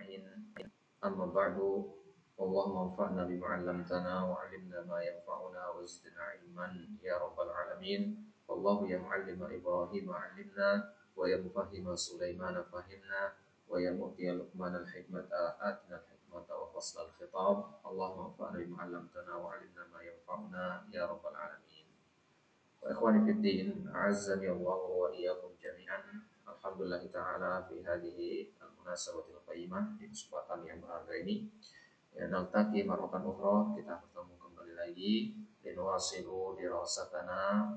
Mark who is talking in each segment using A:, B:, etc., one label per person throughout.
A: أجمعين. أما بعد، اللهم انفعنا بما علمتنا وعلمنا ما ينفعنا وزدنا علما يا رب العالمين. والله يا معلم إبراهيم علمنا، ويا مفهم سليمان فهمنا، ويا مؤتي لقمان الحكمة آتنا الحكمة وفصل الخطاب. اللهم انفعنا بما علمتنا وعلمنا ما ينفعنا يا رب العالمين. وإخواني في الدين، أعزني الله وإياكم جميعا. Alhamdulillah ta'ala fi hadhihi al-munasabatil qayyimah, di kesempatan yang berharga ini ya, naltaqi marratan ukhra, kita bertemu kembali lagi linuwasilu dirasatana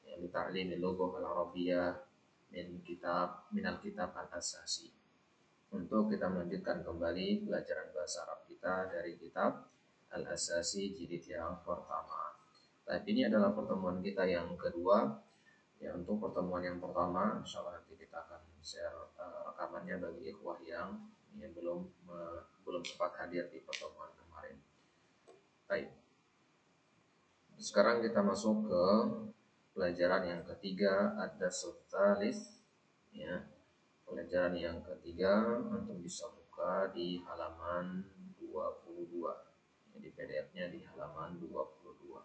A: ya, li ta'limil lughah al-arabiyyah minal kitab al-asasi, untuk kita melanjutkan kembali pelajaran bahasa Arab kita dari kitab al-asasi jilid yang pertama. Nah, ini adalah pertemuan kita yang kedua. Ya, untuk pertemuan yang pertama, insya Allah nanti kita akan share rekamannya bagi ikhwah yang belum sempat hadir di pertemuan kemarin. Baik. Sekarang kita masuk ke pelajaran yang ketiga, ad-darsus tsalis. Ya, pelajaran yang ketiga antum bisa buka di halaman 22. Ya, di PDF-nya di halaman 22.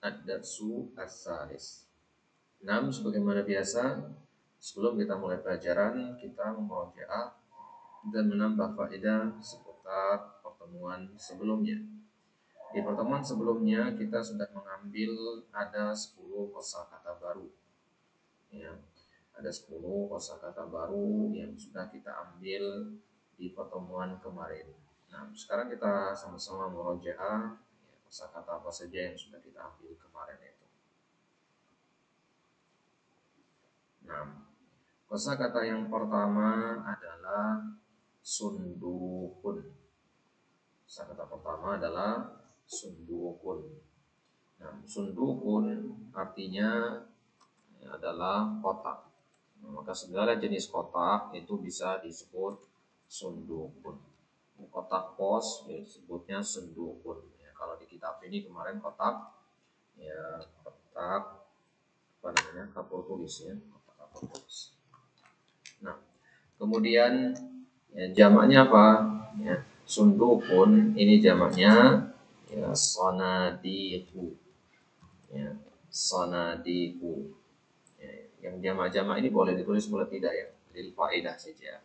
A: Ad-darsu as-salis. Namun sebagaimana biasa, sebelum kita mulai pelajaran, kita memurojaah dan menambah faedah seputar pertemuan sebelumnya. Di pertemuan sebelumnya kita sudah mengambil ada 10 kosakata baru. Ya, ada 10 kosakata baru yang sudah kita ambil di pertemuan kemarin. Nah, sekarang kita sama-sama memurojaah ya, kosakata apa saja yang sudah kita ambil kemarin itu. Nah, kosakata yang pertama adalah sundukun. Kosakata pertama adalah sundukun. Nah, sundukun artinya adalah kotak. Nah, maka segala jenis kotak itu bisa disebut sundukun. Kotak pos ya, disebutnya sundukun. Ya, kalau di kitab ini kemarin kotak ya, kotak apa namanya, kapur tulis ya. Nah, kemudian ya, jamaknya apa? Ya, sundukun ini jamaknya ya sonadiku. Ya, sonadiku. Ya, yang jamak-jamak ini boleh ditulis boleh tidak ya? Jadi faedah saja.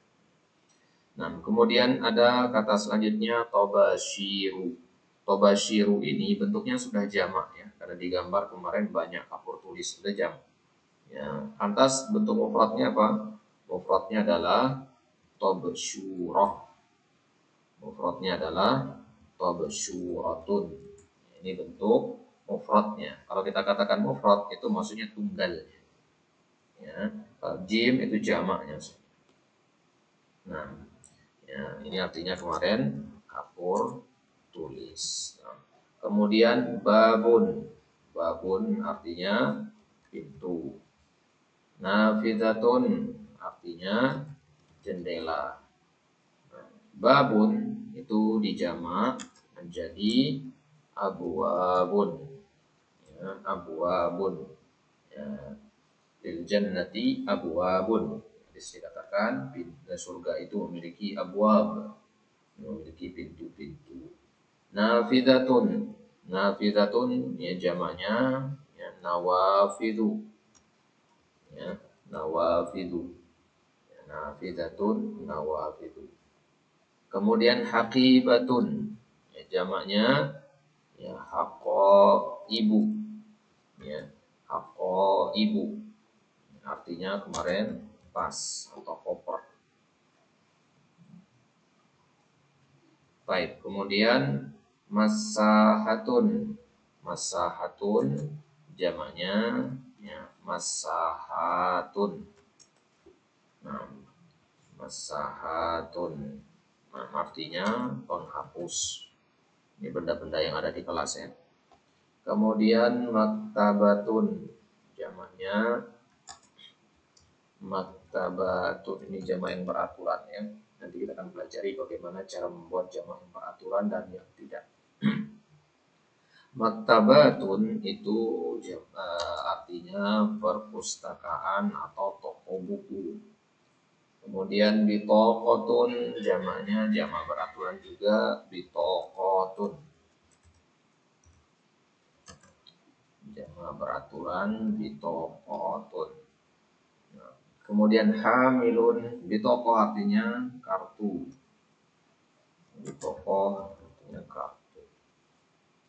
A: Nah, kemudian ada kata selanjutnya tobashiru. Tobashiru ini bentuknya sudah jamak ya, karena digambar kemarin banyak kapur tulis sudah jamak. Ya, lantas bentuk mufradnya apa? Mufradnya adalah tobsyurah. Mufradnya adalah tobsyuratun. Ini bentuk mufradnya. Kalau kita katakan mufrad itu maksudnya tunggal. Ya, jim itu jamaknya. Nah, ya, ini artinya kemarin kapur tulis. Nah, kemudian babun. Babun artinya pintu. Nafidatun artinya jendela. Babun itu dijamak menjadi abwabun. Ya, abwabun. Ya, lil jannati abwabun. Dikatakan surga itu memiliki abwab, memiliki pintu-pintu. Nafidatun. Nafidatun ya jamaknya ya nawafidu. Ya, nawafidu. Ya, nafidatun, nawafidu. Kemudian haqibatun. Ya, jamaknya ya haqqa ibu. Ya, haqqa ibu. Artinya kemarin tas atau koper. Baik, kemudian masahatun. Masahatun jamaknya ya masahatun. Nah, masahatun. Nah, artinya penghapus. Ini benda-benda yang ada di kelas ya. Kemudian maktabatun. Jamaknya maktabatun, ini jamak yang beraturan ya. Nanti kita akan pelajari bagaimana cara membuat jamak yang beraturan dan yang tidak. Maktabatun itu artinya perpustakaan atau toko buku. Kemudian bitaqatun jamaknya jamak beraturan juga bitaqatun. Jamak beraturan bitaqatun. Nah, kemudian hamilun bitaqah artinya kartu. Bitaqah artinya kartu.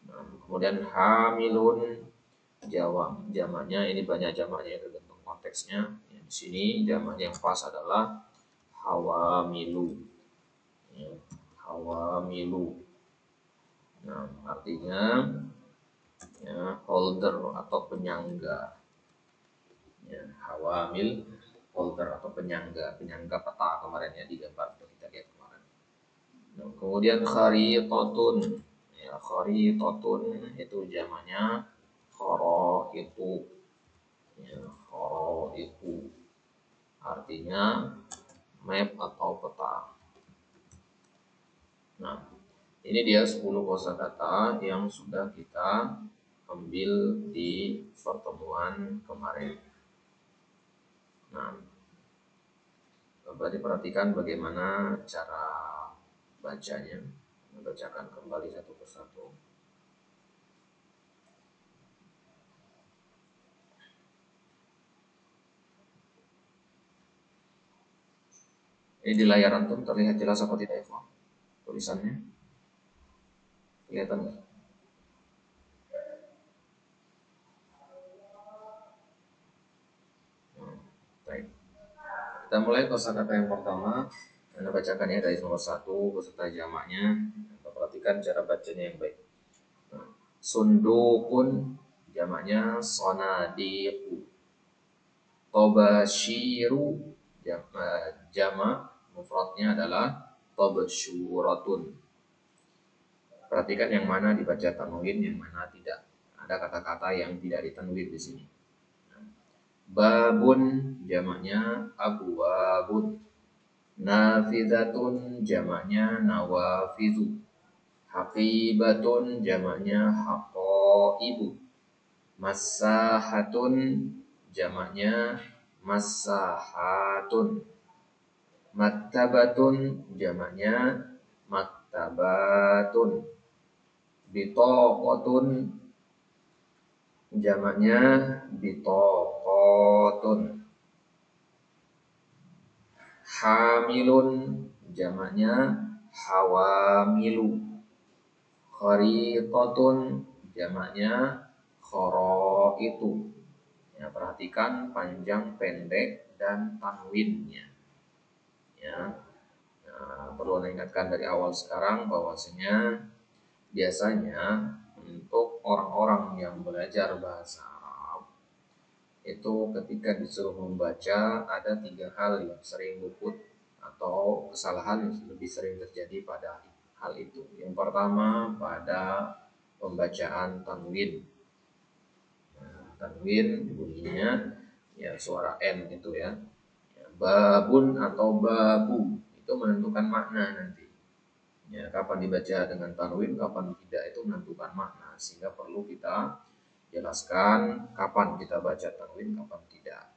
A: Nah, kemudian hamilun jamaknya ini banyak jamaknya tergantung konteksnya. Ya, di sini jamaknya yang pas adalah hawamilu. Ya, hawamilu. Nah, artinya ya, holder atau penyangga. Ya, hawamil holder atau penyangga peta kemarin ya di gambar kita lihat kemarin. Nah, kemudian kharitatun. Ya, kharitatun itu jamaknya khoro itu. Ya, khoro itu artinya map atau peta. Nah, ini dia 10 kosakata yang sudah kita ambil di pertemuan kemarin. Nah, coba diperhatikan bagaimana cara bacanya. Membacakan kembali satu persatu. Ini di layar antum terlihat jelas apa tidak ya? Tulisannya kelihatan nggak? Baik. Kita mulai kosakata yang pertama. Anda bacakan ya dari nomor 1 beserta jamaknya. Kita perhatikan cara bacanya yang baik. Nah, sundukun jamaknya sonadiku. Tobashiru jamak mufradnya adalah tobashuratun. Perhatikan yang mana dibaca tanwin, yang mana tidak. Ada kata-kata yang tidak ditanwin di sini. Babun jamaknya abwabun. Nafidatun jamaknya nawafizu. Haqibatun jamaknya haqaibu. Masahatun jamaknya masahatun. Maktabatun jamaknya maktabatun. Bitaqatun jamaknya bitaqatun. Hamilun jamaknya hawamilu. Kharitatun jamaknya khoraitu. Ya, perhatikan panjang, pendek, dan tanwinnya. Ya, nah, perlu diingatkan dari awal sekarang bahwasanya biasanya untuk orang-orang yang belajar bahasa Arab itu ketika disuruh membaca ada 3 hal yang sering luput atau kesalahan yang lebih sering terjadi pada hal itu. Yang pertama pada pembacaan tanwin. Nah, tanwin bunyinya ya suara N itu ya. Babun atau babu itu menentukan makna nanti. Ya, kapan dibaca dengan tanwin, kapan tidak itu menentukan makna. Sehingga perlu kita jelaskan kapan kita baca tanwin, kapan tidak.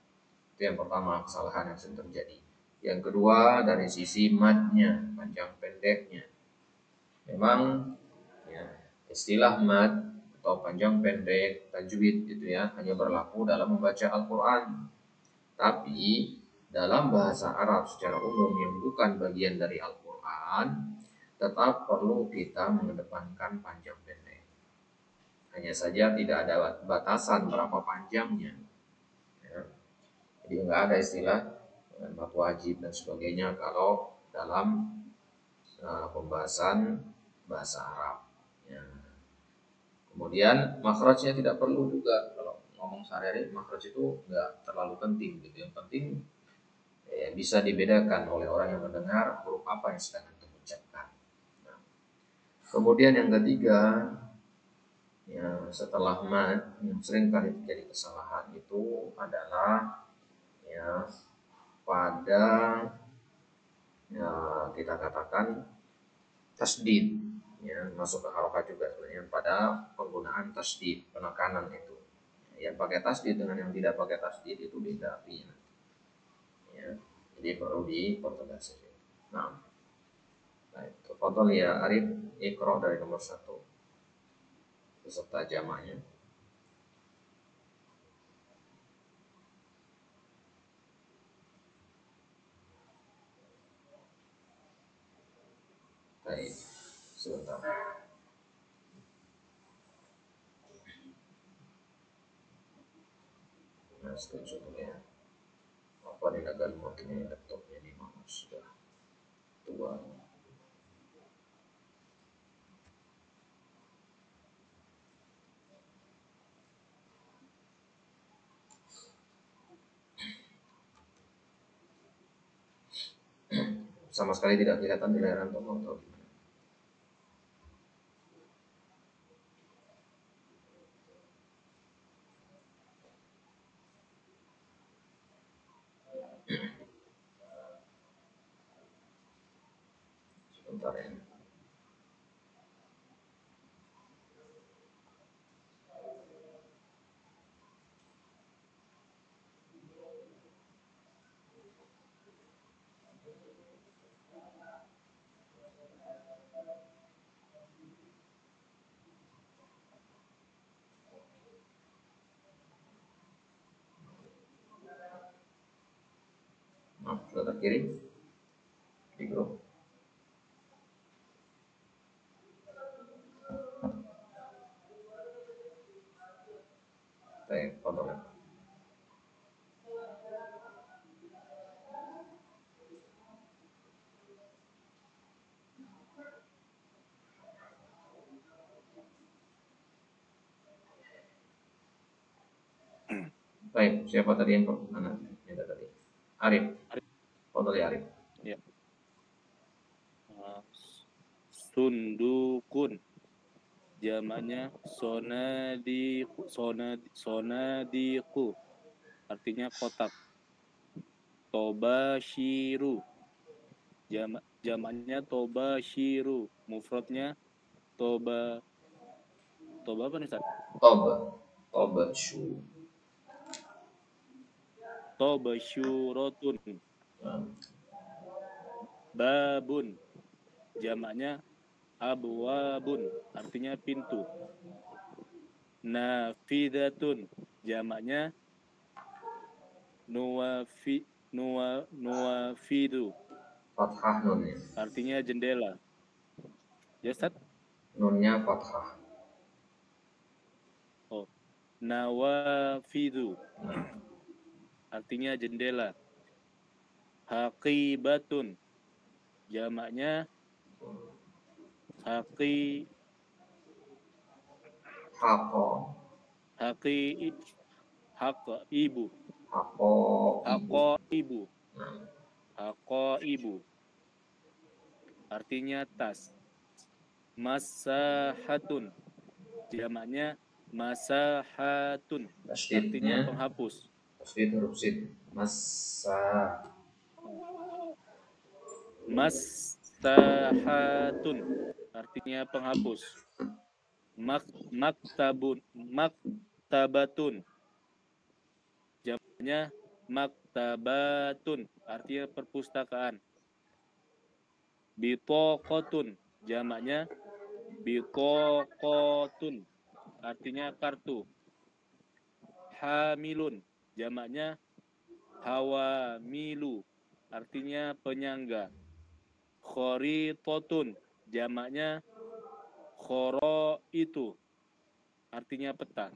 A: Itu yang pertama, kesalahan yang sering terjadi. Yang kedua, dari sisi madnya, panjang pendeknya. Memang ya, istilah mad atau panjang pendek, tajwid itu ya, hanya berlaku dalam membaca Al-Quran. Tapi dalam bahasa Arab secara umum yang bukan bagian dari Al-Quran, tetap perlu kita mengedepankan panjang pendek. Hanya saja tidak ada batasan berapa panjangnya. Ya. Jadi nggak ada istilah mad wajib dan sebagainya kalau dalam pembahasan bahasa Arab. Ya. Kemudian makhrajnya tidak perlu juga. Kalau ngomong sehari-hari makhraj itu nggak terlalu penting gitu. Yang penting bisa dibedakan oleh orang yang mendengar huruf apa yang sedang kita ucapkan. Nah, kemudian yang ketiga, ya, setelah mad yang sering kali terjadi kesalahan itu adalah ya pada ya, kita katakan tasdid, ya, masuk ke harokat juga sebenarnya pada penggunaan tasdid, penekanan itu. Yang pakai tasdid dengan yang tidak pakai tasdid itu beda artinya. Ya. Jadi perlu dipertegas. Nah, baik. Tafadhol ya Arif, Iqra dari nomor 1 beserta jamaknya. Baik, sebentar. Nah, setuju ya. Apa nih agak mungkin ini laptopnya di mana sudah tua. Sama sekali tidak kelihatan di layar atau sebentar ya. Nah, sudah terkirim di grup. Baik, foto ya. Baik, siapa tadi yang mana? Minta tadi. Arif. Foto ya Arif.
B: Ya. Sundukun. Jamaknya sonadiku. Artinya kotak. Tobashiru. Jamaknya tobashiru. Mufradnya toba apa nih, Ustaz?
A: Toba shu.
B: Tobashurotun. Babun. Jamaknya abwabun. Artinya pintu. Nafidatun. Jamaknya nuwafidu.
A: Fathah nunnya.
B: Artinya jendela. Ya, Ustaz?
A: Nunnya fathah.
B: Oh, nawafidu.
A: Nah,
B: Artinya jendela. Haqibatun. Jamaknya haqi
A: haqo.
B: haqi haq ibu.
A: Haqo ibu.
B: Haqo ibu.
A: Nah,
B: Haqo ibu. Artinya tas. Masahatun. Jamaknya masahatun. Artinya
A: tasydidnya
B: penghapus.
A: tasydid huruf sid. Masa.
B: Masahatun. Artinya penghapus. Maktabatun. Jamaknya maktabatun. Artinya perpustakaan. Bitokotun. Jamaknya bitokotun. Artinya kartu. Hamilun. Jamaknya hawamilu. Artinya penyangga. Khoritotun. Jamaknya khoro itu. Artinya peta.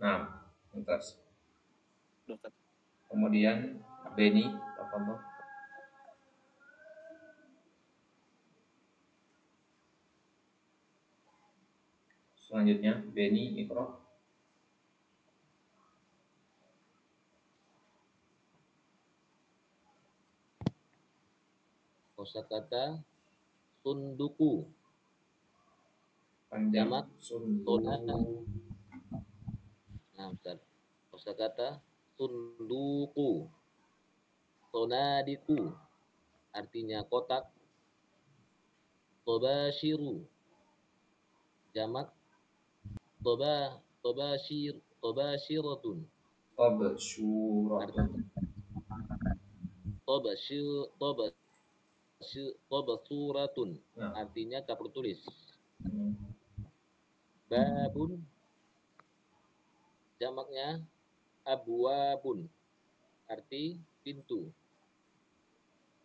A: Nah, entas.
B: Dokter.
A: Kemudian Beni, apa? Selanjutnya Beni Iqra.
C: Kosakata sunduku.
A: Panjang
C: Jamak
A: sunduku.
C: Nah, Ustaz. Kosakata sunduku. Sonadiku. Artinya kotak. Tobashiru. Jamak tobashiratun.
A: Tabshuratun.
C: Tabasuratun
A: Nah.
C: artinya kapur tulis.
A: Hmm.
C: Babun jamaknya abwabun arti pintu.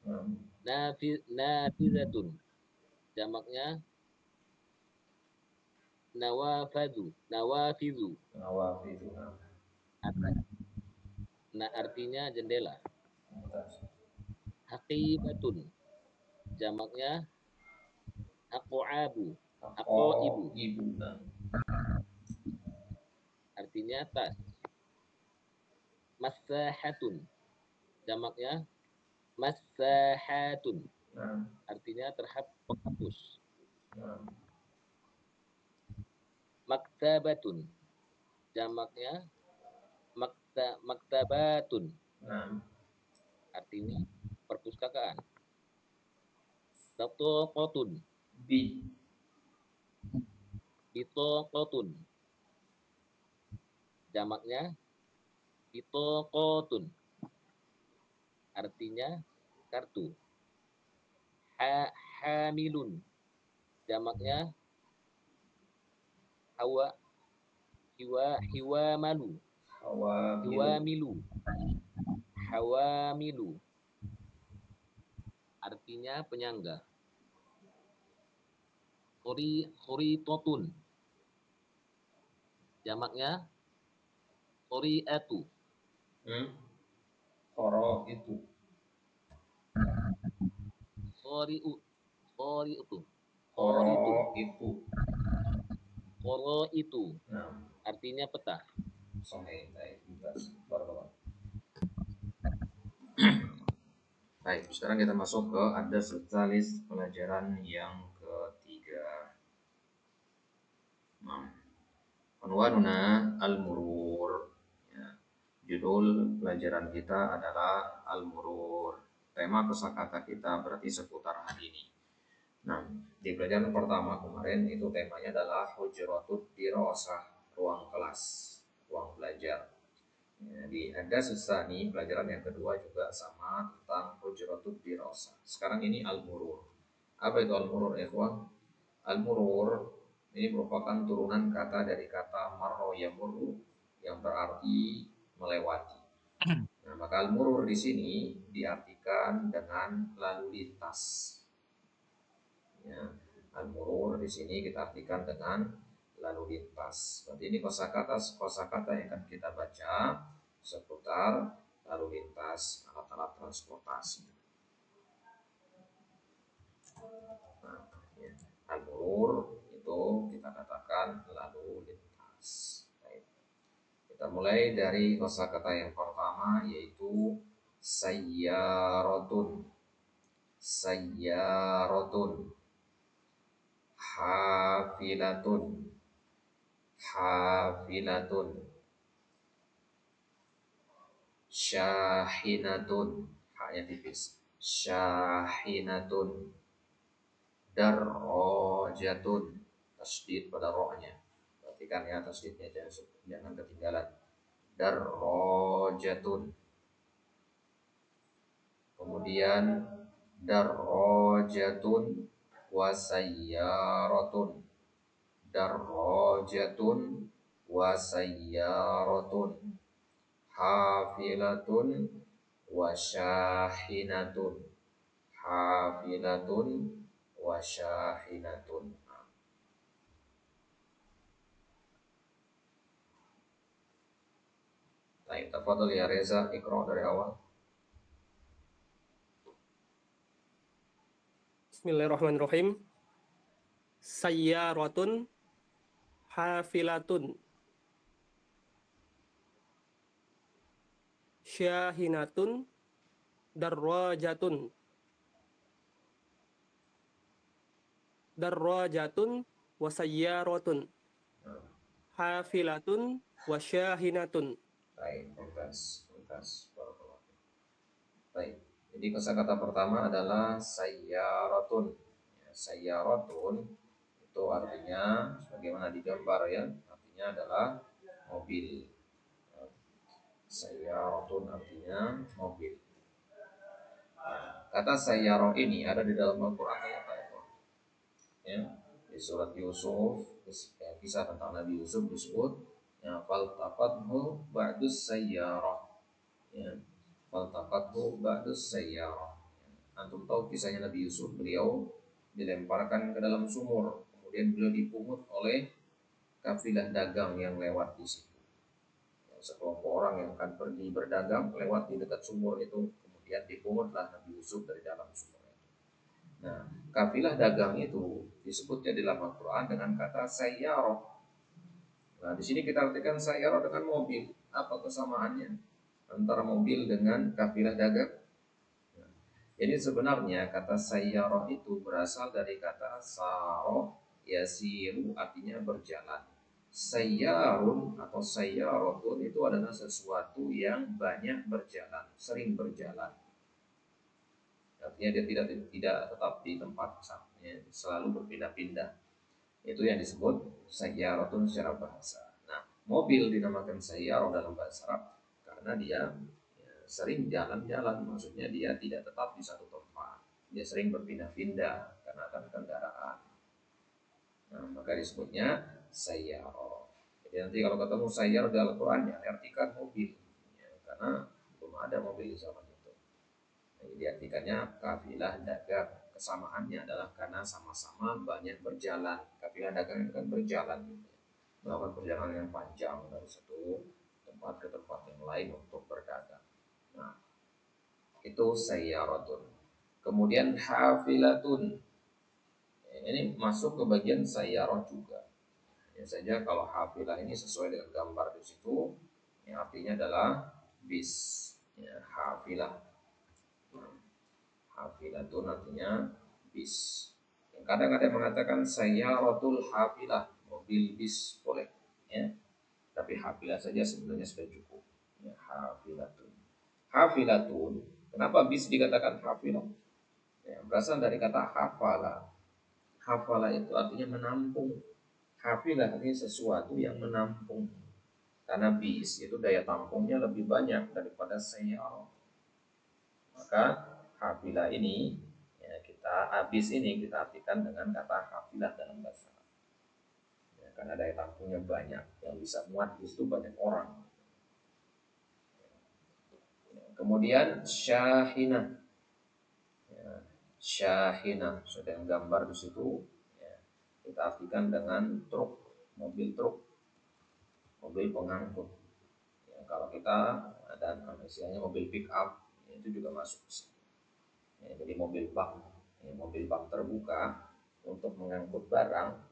A: Nah.
C: Nafizatun jamaknya nawafizu.
A: Nawafidu. Nah.
C: Artinya jendela.
A: Atas.
C: Haqibatun jamaknya aqabu.
A: Ako ibu. Nah.
C: Artinya tas. Masahatun jamaknya masahatun
A: Nah.
C: artinya terhapus.
A: Nah.
C: Maktabatun jamaknya maktabatun
A: Nah.
C: artinya perpustakaan. Bitoqotun
A: Bi.
C: bitoqotun jamaknya bitoqotun artinya kartu. Hamilun jamaknya hiwamalu
A: Hawabilu.
C: hawamilu artinya penyangga. Khoritotun jamaknya khoriatu.
A: Koro itu.
C: Khoriu khoritu khoritu
A: Koro itu.
C: khoro itu
A: Nah.
C: artinya peta.
A: Sahih. Baik. Atas. Barakallah. Baik, sekarang kita masuk ke ada setalis pelajaran yang ketiga. Nah, unwanuna al-murur. Ya, judul pelajaran kita adalah al-murur. Tema kosakata kita berarti seputar hari ini. Nah, di pelajaran pertama kemarin itu temanya adalah hujratut dirasah, ruang kelas, ruang belajar. Ya, di ada sesani pelajaran yang kedua juga sama tentang hujratut dirasah. Sekarang ini al-murur. Apa itu al-murur, ikhwan? Al-murur ini merupakan turunan kata dari kata marro yamurru yang berarti melewati. Nah, maka al-murur di sini diartikan dengan lalu lintas. Ya, al-murur di sini kita artikan dengan lalu lintas. Berarti ini kosakata yang akan kita baca seputar lalu lintas alat-alat transportasi. Nah, ya. Al-murur itu kita katakan lalu lintas. Baik. Kita mulai dari kosakata yang pertama yaitu sayyaratun. Sayyaratun. Hafilatun. Hafilatun. Syahinatun. Haknya tipis. Syahinatun. Darrajatun. Tasdid pada rohnya. Perhatikan ya tasdidnya, jangan ketinggalan. Darrajatun. Kemudian darrajatun wasayyaratun. Darrajatun wasayyaratun. Hafilatun wasyahinatun. Hafilatun wasyahinatun. Baik, tafadhol ya Reza, ikra dari awal.
D: Bismillahirrahmanirrahim. Sayyaratun hafilatun syahinatun darrajatun wasayyaratun hafilatun wasyahinatun.
A: Baik, tuntas. Baik, jadi kosakata pertama adalah sayyaratun. Ya, sayyaratun itu artinya sebagaimana digambar ya, artinya adalah mobil. Sayyaratun artinya mobil. Kata sayyarah ini ada di dalam Al-Quran ya, di surat Yusuf, kisah tentang Nabi Yusuf disebut ya, faltaqathu ba'dus sayyarah ya, faltaqathu ba'dus sayyarah. Antum tahu kisahnya Nabi Yusuf, beliau dilemparkan ke dalam sumur, kemudian beliau dipungut oleh kafilah dagang yang lewat di situ. Sekelompok orang yang akan pergi berdagang lewat di dekat sumur itu, kemudian dipungutlah Nabi Yusuf dari dalam sumur itu. Nah, kafilah dagang itu disebutnya di dalam Al-Quran dengan kata sayyarah. Nah, di sini kita artikan sayyarah dengan mobil. Apa kesamaannya antara mobil dengan kafilah dagang? Jadi sebenarnya kata sayyarah itu berasal dari kata saro yasiru, artinya berjalan. Sayyarun atau sayyaratun itu adalah sesuatu yang banyak berjalan, sering berjalan. Artinya dia tidak tetap di tempat, selalu berpindah-pindah. Itu yang disebut sayyaratun secara bahasa. Nah, mobil dinamakan sayyarah dalam bahasa Arab karena dia sering jalan-jalan, maksudnya dia tidak tetap di satu tempat, dia sering berpindah-pindah karena akan kendaraan. Nah, maka disebutnya sayyarah. Jadi nanti kalau ketemu sayyarah dalam Al-Quran ya artikan mobil ya, karena belum ada mobil di zaman itu. Jadi diartikannya kafilah dagang. Kesamaannya adalah karena sama-sama banyak berjalan. Kafilah dagang itu kan berjalan, melakukan perjalanan yang panjang dari satu tempat ke tempat yang lain untuk berdagang. Nah, itu sayyaratun. Kemudian hafilatun. Ini masuk ke bagian sayyarah juga. Ya saja kalau hafilah ini sesuai dengan gambar di situ, yang artinya adalah bis. Ya, hafilah. Hafilatun artinya bis. Kadang ada yang mengatakan sayyaratul hafilah, mobil bis boleh. Ya. Tapi hafilah saja sebenarnya sudah cukup. Ya, hafilatun. Hafilatun. Kenapa bis dikatakan hafilah? Ya, berasal dari kata hafala. Hafala itu artinya menampung. Hafilah artinya sesuatu yang menampung. Karena bis itu daya tampungnya lebih banyak daripada sayyarah. Maka hafilah ini ya, bis ini kita artikan dengan kata hafilah dalam bahasa Arab. Ya, karena daya tampungnya banyak, yang bisa muat bis itu banyak orang. Kemudian syahinah. Ya, syahinah sudah yang gambar di situ. Ya, kita artikan dengan truk, mobil truk, mobil pengangkut. Ya, kalau kita ada istilahnya mobil pick up, ya, itu juga masuk. Ya, jadi mobil bak terbuka untuk mengangkut barang,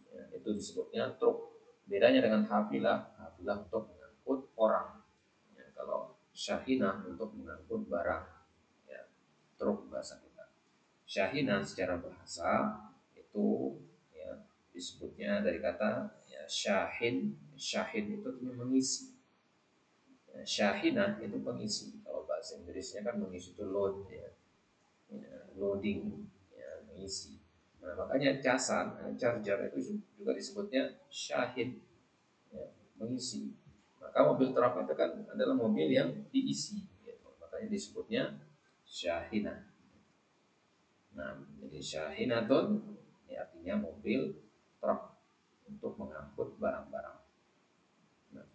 A: ya, itu disebutnya truk. Bedanya dengan hafilah untuk mengangkut orang. Ya, kalau syahinah untuk mengangkut barang, ya, truk bahasa kita. Syahinah secara bahasa itu ya, disebutnya dari kata ya, syahin itu artinya mengisi. Ya, syahinah itu pengisi. Kalau bahasa Inggrisnya kan mengisi itu load ya. Ya, loading ya, mengisi. Nah, makanya casan, charger itu juga disebutnya syahin ya, mengisi. Maka mobil truk itu kan adalah mobil yang diisi gitu. Makanya disebutnya syahinah. Nah, jadi syahinatun ya, artinya mobil truk untuk mengangkut barang-barang. Nah,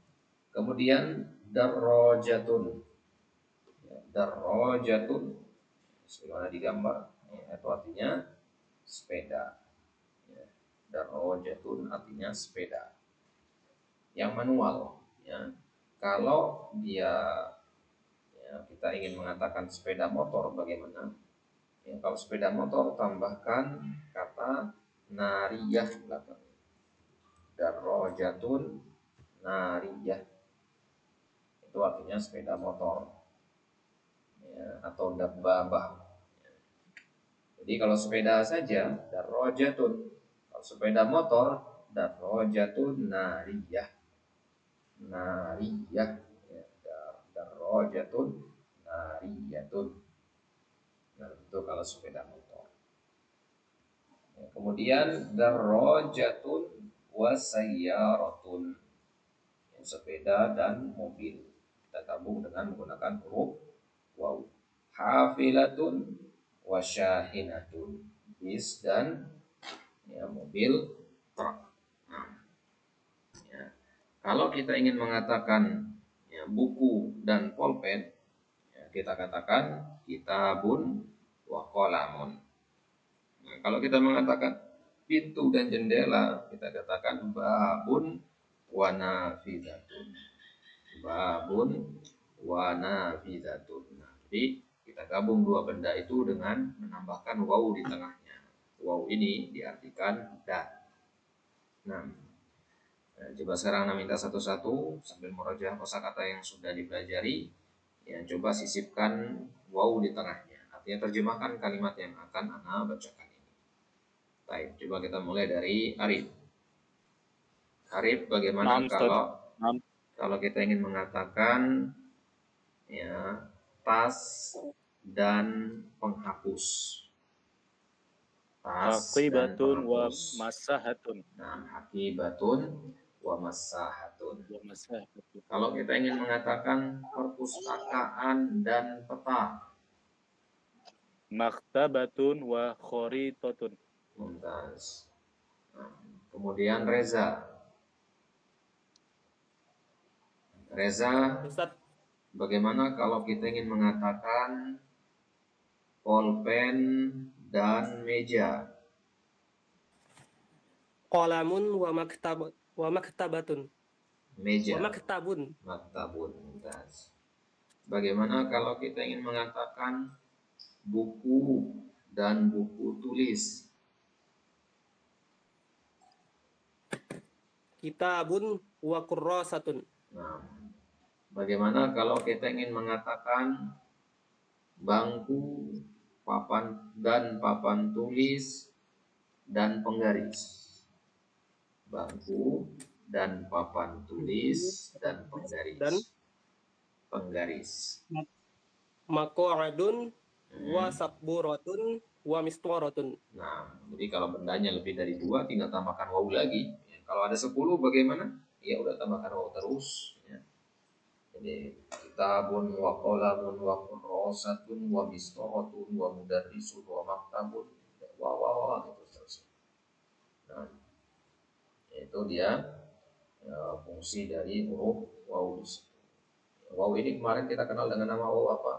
A: kemudian darrojatun. Ya, darrojatun sebagaimana digambar ya, itu artinya sepeda. Ya, darrojatun artinya sepeda yang manual. Ya. Kalau dia ya, kita ingin mengatakan sepeda motor bagaimana? Ya, kalau sepeda motor tambahkan kata nariyah belakang. Darrojatun nariyah. Itu artinya sepeda motor. Ya, atau dabbabah. Jadi kalau sepeda saja darrojatun. Kalau sepeda motor darrojatun nariyah. Nariyah. Ya, darrojatun nariyatun. Nah, itu kalau sepeda motor. Ya, kemudian darrojatun wasayyaratun. Sepeda dan mobil. Kita gabung dengan menggunakan huruf waw. hafilatun wasyahinatun. Bis dan ya, mobil truk. Nah, ya. Kalau kita ingin mengatakan ya, buku dan pulpen, ya, kita katakan kitabun wa qalamun. Nah, kalau kita mengatakan pintu dan jendela, kita katakan babun wa nafidatun. Babun wa nafidatun. Nah, jadi kita gabung dua benda itu dengan menambahkan waw di tengahnya. Waw ini diartikan dan. Nah, coba sekarang Anda minta satu-satu sambil merojaah kosakata yang sudah dipelajari. Ya, coba sisipkan waw di tengahnya. Artinya terjemahkan kalimat yang akan Anda bacakan ini. Baik, coba kita mulai dari Arif. Arif, bagaimana kalau kita ingin mengatakan ya tas dan penghapus. Tas dan
B: Haqibatun wa
A: penghapus.
B: masahatun.
A: Nah, haqibatun wa masahatun.
B: Masahatun.
A: Kalau kita ingin mengatakan perpustakaan dan peta.
B: Maktabatun wa khoritatun.
A: Mumtaz. Nah, kemudian Reza. Reza,
D: Ustaz,
A: bagaimana kalau kita ingin mengatakan pulpen dan meja?
D: qalamun wa maktabatun.
A: Meja.
D: Wa maktabun.
A: Maktabun. Mumtaz. Bagaimana kalau kita ingin mengatakan buku dan buku tulis?
D: Kitabun wa kurrasatun.
A: Nah, bagaimana kalau kita ingin mengatakan bangku, papan dan papan tulis dan penggaris? Bangku dan papan tulis dan penggaris.
D: Dan
A: penggaris.
D: maq'adun wa sabburatun wa mistwaratun.
A: Nah, jadi kalau bendanya lebih dari 2 tinggal tambahkan waw lagi. Ya, kalau ada 10 bagaimana? Ya udah tambahkan waw terus. Ya. Jadi kitabun wa qalamun wa kurrasatun wa mistwaratun wa mudarrisun wa maktabun wa gitu terus. Nah, itu dia ya, fungsi dari huruf waw. Waw ini kemarin kita kenal dengan nama waw apa?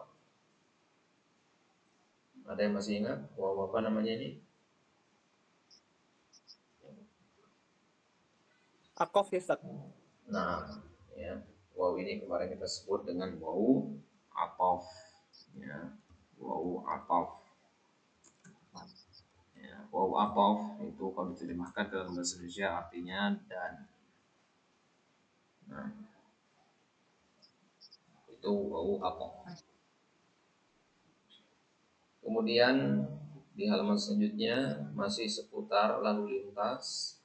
A: Ada yang masih ingat waw apa namanya ini?
D: Aqaf ya Ustaz.
A: Nah, ya, waw ini kemarin kita sebut dengan waw ataf. Ya, waw ataf. Ya, waw ataf itu kalau diterjemahkan dalam bahasa Indonesia artinya dan. Nah, itu waw ataf. Kemudian di halaman selanjutnya masih seputar lalu lintas.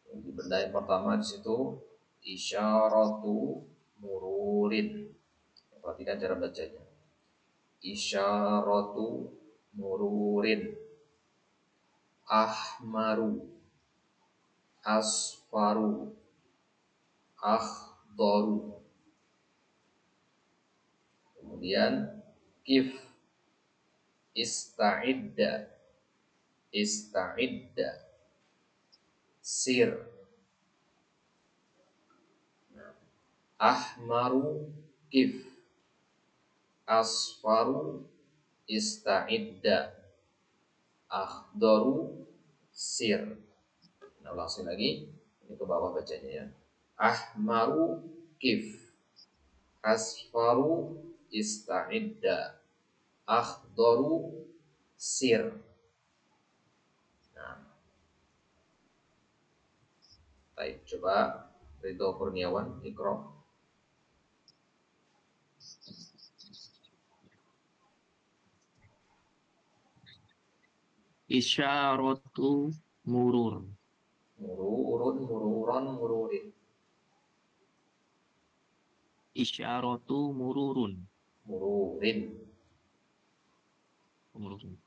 A: Di benda yang pertama di situ isyaratu mururin. Perhatikan cara bacanya. Isyaratu mururin. Ahmaru, asfaru, akhdaru. Kemudian kif, ista'idda, sir. Ahmaru kif, asfaru ista'idda, akhdaru sir. Nah, langsung lagi ini ke bawah bacanya ya. Ahmaru kif, asfaru ista'idda, akhdaru sir. Nah, baik, coba Ridho Kurniawan Ikro.
E: Isyaratu murur.
A: Mururun, mururon, mururin.
E: Isyaratu mururun.
A: Mururin.
E: Mururun.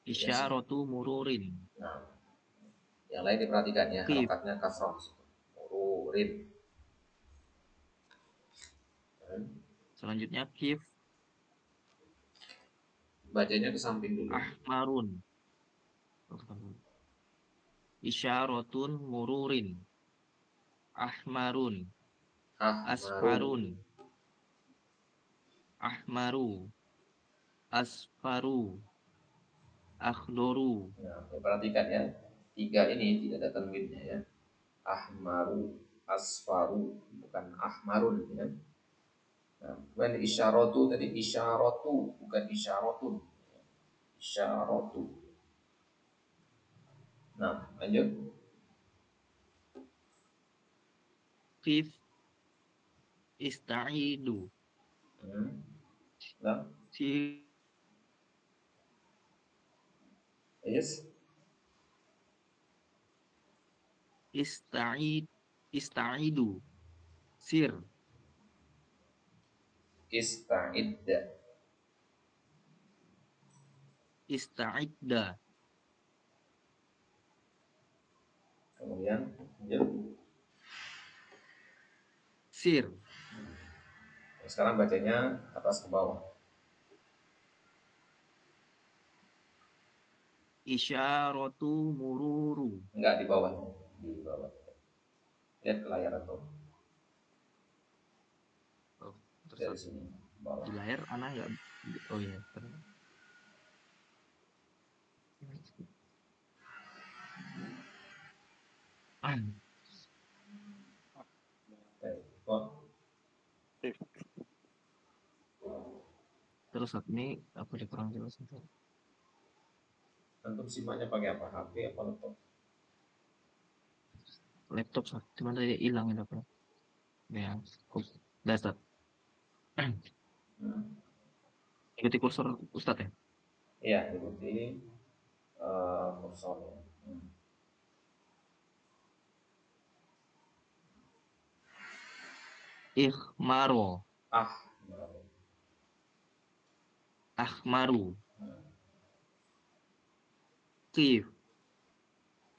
E: Isyaratu mururin.
A: Nah, yang lain diperhatikan ya,
E: Kif.
A: harokatnya kasroh. Mururin.
E: Selanjutnya kif.
A: Bacanya ke samping dulu.
E: Ahmarun. Isyaratun mururin. Ahmarun.
A: Ahmaru.
E: Asfarun. Ahmaru. Asfaru. Akhdoru.
A: Nah, perhatikan ya. 3 ini tidak ada tanwinnya ya. Ahmaru, asfaru, bukan ahmarun ya. Nah, kemudian isyaratu tadi isyaratu, bukan isyaratun. Isyaratu. Nah, lanjut.
E: Qif. Ista'idu.
A: Nah,
E: Si
A: yes.
E: Ista'idu. Sir.
A: Ista'idda.
E: Ista'idda.
A: Kemudian lanjut.
E: Sir.
A: Sekarang bacanya atas ke bawah.
E: Isyaratu mururu.
A: Enggak di bawah. Di bawah. Lihat ke layar atau
E: Oh,
A: dari sini bawah.
E: di layar anak nggak. Oh ya.
A: Kok
E: Terus saat ini apa dia kurang jelas itu?
A: antum simaknya pakai apa? HP apa laptop?
E: Laptop saat cuman dia hilang itu apa? Ya, dasar. Ikuti kursor Ustadz ya.
A: Iya, ikuti kursornya.
E: Ikhmaro.
A: Ah,
E: Ahmaru. Qif.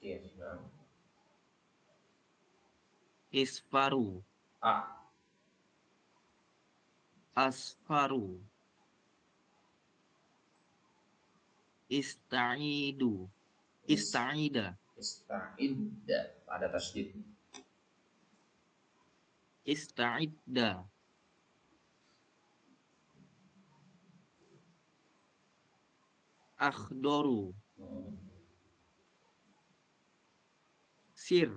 A: Kif. Nah.
E: Isfaru.
A: Ah,
E: Asfaru. Ista'idu. Ista'ida.
A: ista'idda. Ada tasydid.
E: Ista'idda. Akhdoru. Sir.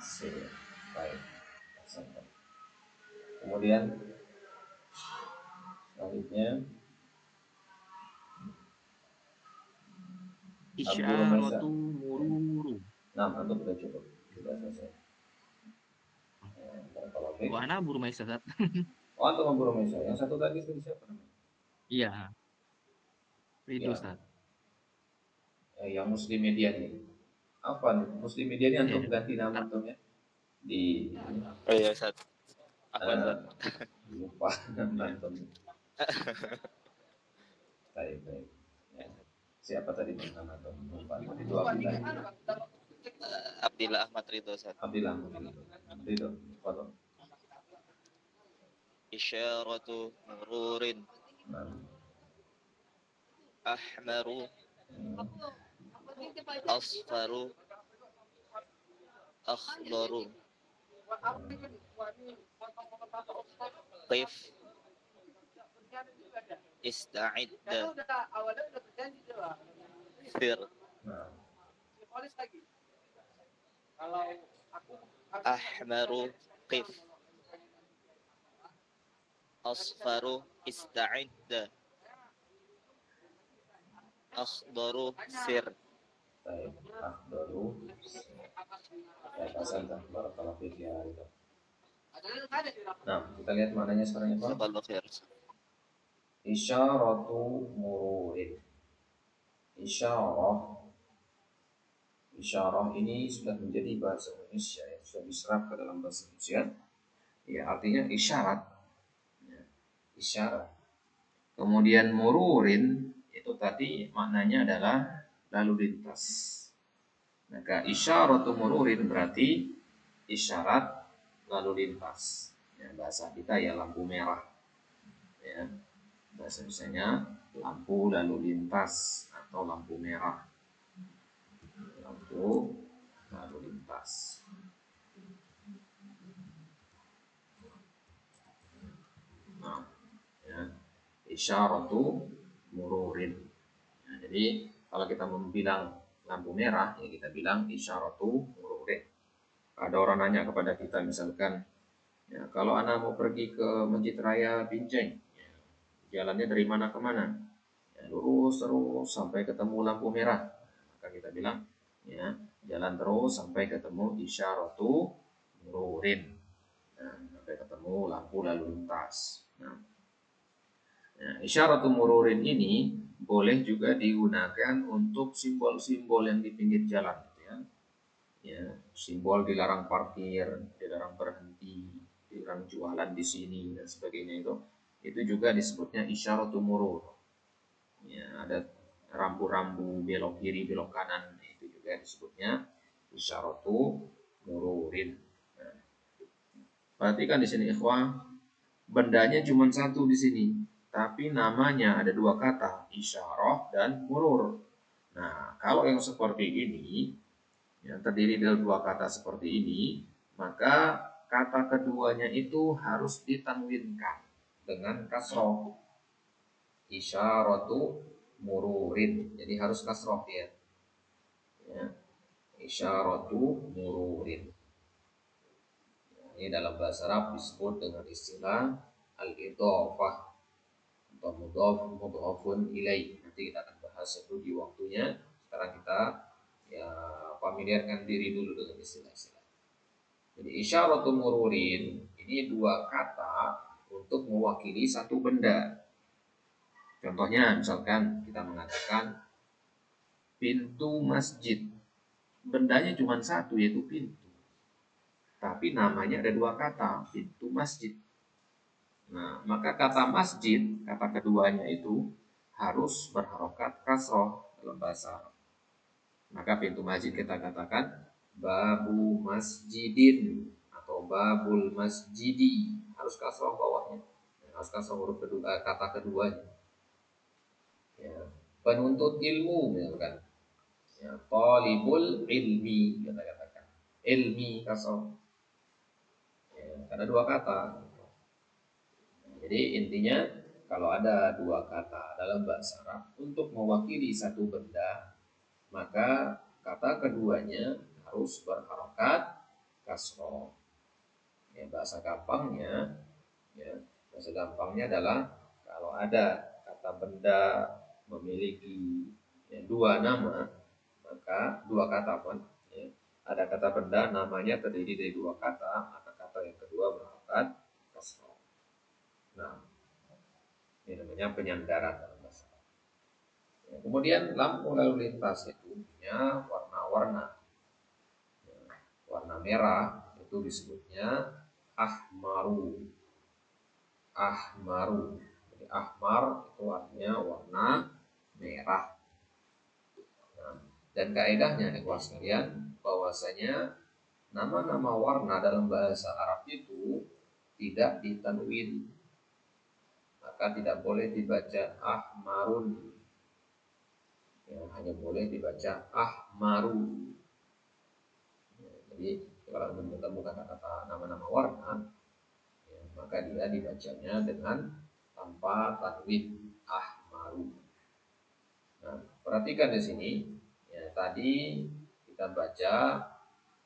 A: Sir. Baik. Kemudian selanjutnya
E: Isyaratu mururu.
A: Nah, antum sudah cukup. Sudah selesai.
E: Oh, anak buru maisa saat.
A: Oh, antum sama Guru Mesa. Yang satu tadi itu siapa namanya?
E: Iya. Itu
A: Ya.
E: Ustaz.
A: Yang Muslim Media nih. Apa nih? Muslim Media ini antum
E: Iya.
A: ganti nama antumnya di
B: Oh iya, Ustaz. Apa, Ustaz?
A: lupa nama antum. Baik, baik. Ya. Siapa tadi nama antum? Lupa. Itu Abdillah.
B: Abdillah Ahmad Ridho, Ustaz.
A: Abdillah. Ridho. Foto.
B: Isyaratu mururin.
A: Nah.
B: Ahmaru. Asfaru. Akhdaru. Qif. Ista'idda. Sir.
A: Nah.
B: Ahmaru. Qif. Asfaru. Ista'idda. Akhdaru. Sir.
A: Baik. Akhdaru. Baik, Hasan. Barakallahu fiik ya Ridho. Nah, kita lihat maknanya sekarang ya Pak.
B: Jazakallahu khair.
A: Isyaratu mururin. Isyarah ini sudah menjadi bahasa Indonesia yang sudah diserap ke dalam bahasa Indonesia. Ya, artinya isyarat. Ya, isyarat. Kemudian mururin itu tadi maknanya adalah lalu lintas. Maka isyaratu mururin berarti isyarat lalu lintas. Ya, bahasa kita ya lampu merah. Ya, bahasa Indonesianya lampu lalu lintas atau lampu merah. Lampu lalu lintas. Nah, ya. Isyaratu mururin. Nah, jadi kalau kita membilang lampu merah, ya kita bilang isyaratu mururin. Ada orang nanya kepada kita misalkan, ya, kalau anak mau pergi ke Masjid Raya Binjai, ya, jalannya dari mana ke mana? Ya, lurus terus sampai ketemu lampu merah. Maka kita bilang, ya, jalan terus sampai ketemu isyaratu mururin. Nah, sampai ketemu lampu lalu lintas. Nah, isyaratu mururin ini boleh juga digunakan untuk simbol-simbol yang di pinggir jalan, ya. Ya, simbol dilarang parkir, dilarang berhenti, dilarang jualan di sini dan sebagainya itu juga disebutnya isyaratu murur. Ya, ada rambu-rambu belok kiri, belok kanan, itu juga disebutnya isyaratu mururin. Nah, perhatikan di sini ikhwah, bendanya cuma satu di sini, tapi namanya ada dua kata, isyarah dan murur. Nah, kalau yang seperti ini, yang terdiri dari dua kata seperti ini, maka kata keduanya itu harus ditanwinkan dengan kasroh. Isyaratu mururin, jadi harus kasroh ya. Isyaratu mururin. Ini dalam bahasa Arab disebut dengan istilah al-idhofah atau mudhofun ilaih. Nanti kita akan bahas itu di waktunya. Sekarang kita ya familiarkan diri dulu dengan istilah-istilah. Jadi isyaratu mururin ini dua kata untuk mewakili satu benda. Contohnya misalkan kita mengatakan pintu masjid. Bendanya cuma satu, yaitu pintu. Tapi namanya ada dua kata, pintu masjid. Nah, maka kata masjid, kata keduanya itu harus berharokat kasroh dalam bahasa Arab. Maka pintu masjid kita katakan babu masjidin atau babul masjidi, harus kasroh bawahnya, harus kasroh huruf kedua, kata keduanya. Ya. Penuntut ilmu misalkan, ya, talibul ilmi kita katakan, ilmi kasroh, ya, karena dua kata. Jadi intinya kalau ada dua kata dalam bahasa Arab untuk mewakili satu benda, maka kata keduanya harus berharokat kasroh. Ya, bahasa gampangnya adalah kalau ada kata benda memiliki dua nama, maka dua kata pun, ya, ada kata benda namanya terdiri dari dua kata, maka kata yang kedua berharokat kasroh. Nah, ini namanya penyandaran dalam bahasa Arab. Ya, kemudian lampu lalu lintas itu punya warna-warna. Ya, warna merah itu disebutnya ahmaru. Ahmaru. Jadi ahmar itu artinya warna merah. Nah, dan kaedahnya ikhwah sekalian bahwasanya nama-nama warna dalam bahasa Arab itu tidak ditanwin. Maka tidak boleh dibaca ahmarun. Ya, hanya boleh dibaca ahmaru. Ya, jadi kalau ketemu kata-kata nama-nama warna, ya, maka dia dibacanya dengan tanpa tanwin ahmaru. Nah, perhatikan di sini. Ya, tadi kita baca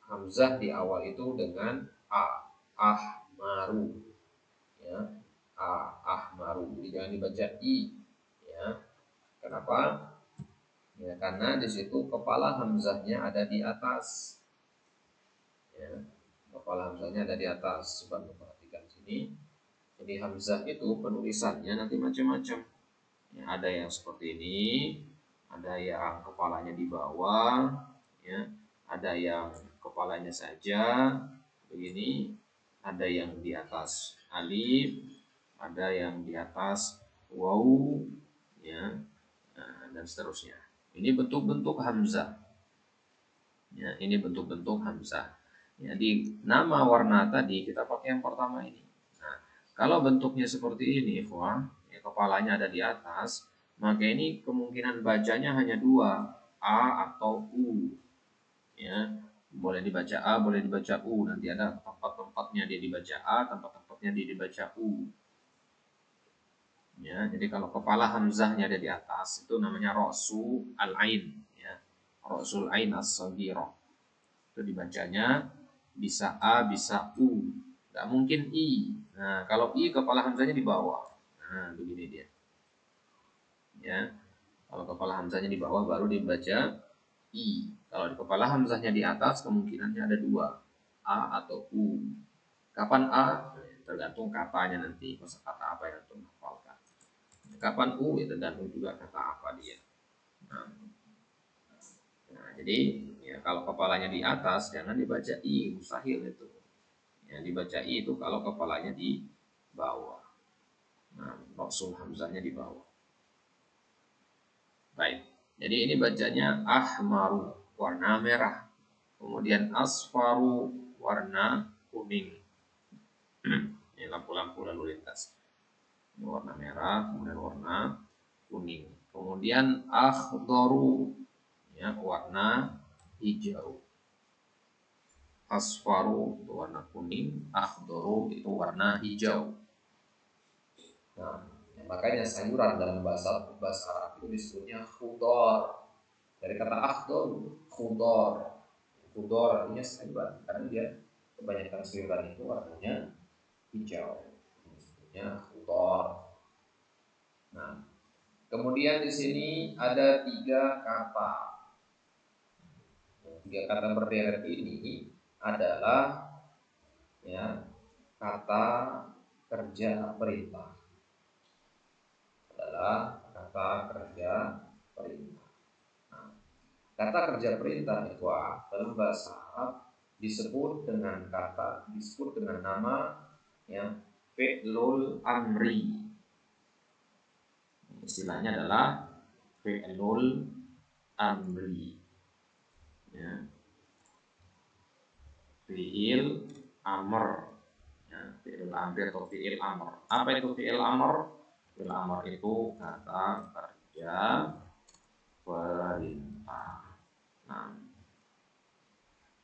A: hamzah di awal itu dengan a, ahmaru. Ya, ahmaru. Jadi jangan dibaca i. Ya, kenapa? Ya, karena di situ kepala hamzahnya ada di atas. Ya, kepala hamzahnya ada di atas. Coba perhatikan sini. Jadi hamzah itu penulisannya nanti macam-macam. Ya, ada yang seperti ini, ada yang kepalanya di bawah, ya, ada yang kepalanya saja begini, ada yang di atas alif, ada yang di atas waw, ya, dan seterusnya. Ini bentuk-bentuk hamzah. Ya, ini bentuk-bentuk hamzah. Ya, di nama warna tadi kita pakai yang pertama ini. Nah, kalau bentuknya seperti ini, ya, kepalanya ada di atas, maka ini kemungkinan bacanya hanya dua, A atau U. Ya, boleh dibaca A, boleh dibaca U. Nanti ada tempat-tempatnya dia dibaca A, tempat-tempatnya dia dibaca U. Ya, jadi kalau kepala hamzahnya ada di atas itu namanya rasu al-ain, ya. Rasul ain as-saghirah. Itu dibacanya bisa A, bisa U. Nggak mungkin I. Nah, kalau I kepala hamzahnya di bawah. Nah, begini dia. Ya. Kalau kepala hamzahnya di bawah baru dibaca I. Kalau di kepala hamzahnya di atas kemungkinannya ada dua, A atau U. Kapan A? Tergantung katanya nanti, kosakata apa yang antum hafalkan. Kapan U? Ya tergantung juga kata apa dia. Nah, jadi ya kalau kepalanya di atas jangan dibaca I, mustahil itu. Ya, dibaca I itu kalau kepalanya di bawah. Nah, rasul hamzahnya di bawah. Baik. Jadi ini bacanya ahmaru, warna merah. Kemudian asfaru, warna kuning. Ini lampu-lampu lalu lintas. Ini warna merah, kemudian warna kuning. Kemudian akhdaru, ya, warna hijau. Asfaru itu warna kuning, akhdaru itu warna hijau. Nah, makanya sayuran dalam bahasa Arab itu disebutnya khudar. Dari kata akhdar, khudar. Khudar artinya sayuran, karena dia kebanyakan sayuran itu warnanya hijau. Disebutnya khudar. Nah, kemudian di sini ada 3 kata. 3 kata berderet ini adalah, ya, kata kerja perintah. Adalah kata kerja perintah. Nah, kata kerja perintah itu dalam bahasa Arab disebut dengan nama, ya, fi'lul amri. Istilahnya adalah fi'lul amri. Ya. Fi'il amr. Ya, fi'il amri atau fi'il amr. Apa itu fi'il amr? Fi'il amr itu kata kerja perintah. Nah,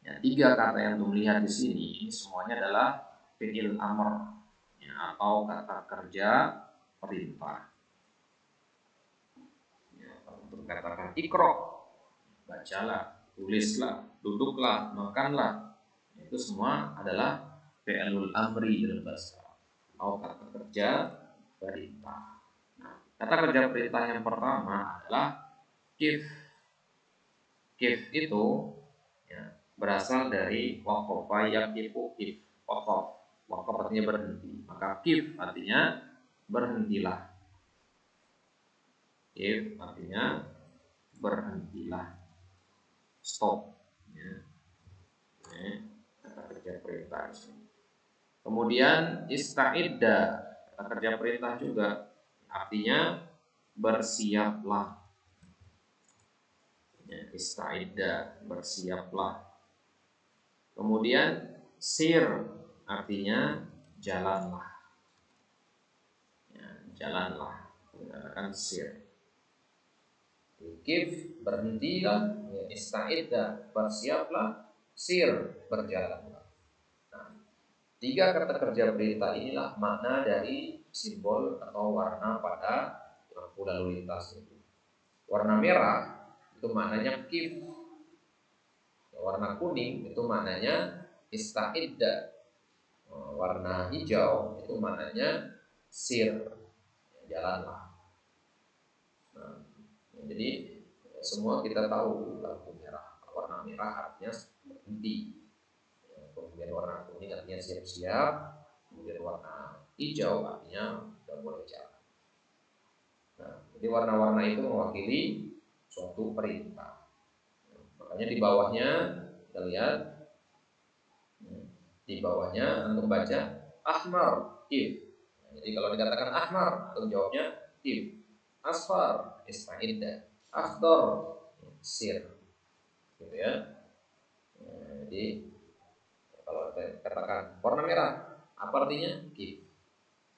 A: ya, 3 kata yang antum lihat di sini ini semuanya adalah fi'il amr, ya, atau kata kerja perintah. Ya, untuk katakan ikra, bacalah, tulislah, duduklah, makanlah, itu semua adalah fi'lul amri dalam bahasa Arab, atau kata kerja perintah. Nah, kata kerja perintah yang pertama adalah kif. Kif itu, ya, berasal dari waqafa yaqifu kif. Waqaf artinya berhenti, maka kif artinya berhentilah. Kif artinya berhentilah, stop, ya. Kata kerja perintah. Kemudian ista'idda, kata kerja perintah juga artinya bersiaplah. Ya, ista'idda, bersiaplah. Kemudian sir artinya jalanlah. Ya, jalanlah, menggunakan sir. Kif berhentilah, ya, ista'idda bersiaplah, sir berjalanlah. Nah, 3 kata kerja perintah inilah makna dari simbol atau warna pada lampu lalu lintas itu. Warna merah itu maknanya kif. Warna kuning itu maknanya ista'idda. Warna hijau itu maknanya sir, jalanlah. Nah, jadi semua kita tahu lampu merah. Warna merah artinya berhenti. Kemudian warna kuning artinya siap-siap. Kemudian warna hijau artinya sudah boleh jalan. Nah, jadi warna-warna itu mewakili suatu perintah. Makanya di bawahnya kita lihat, di bawahnya untuk baca ahmar, kif. Jadi kalau dikatakan ahmar, untuk jawabnya kif. Asfar, ista'idda. Akhdar, sir. Gitu ya. Jadi kalau kita katakan warna merah, apa artinya? Kif.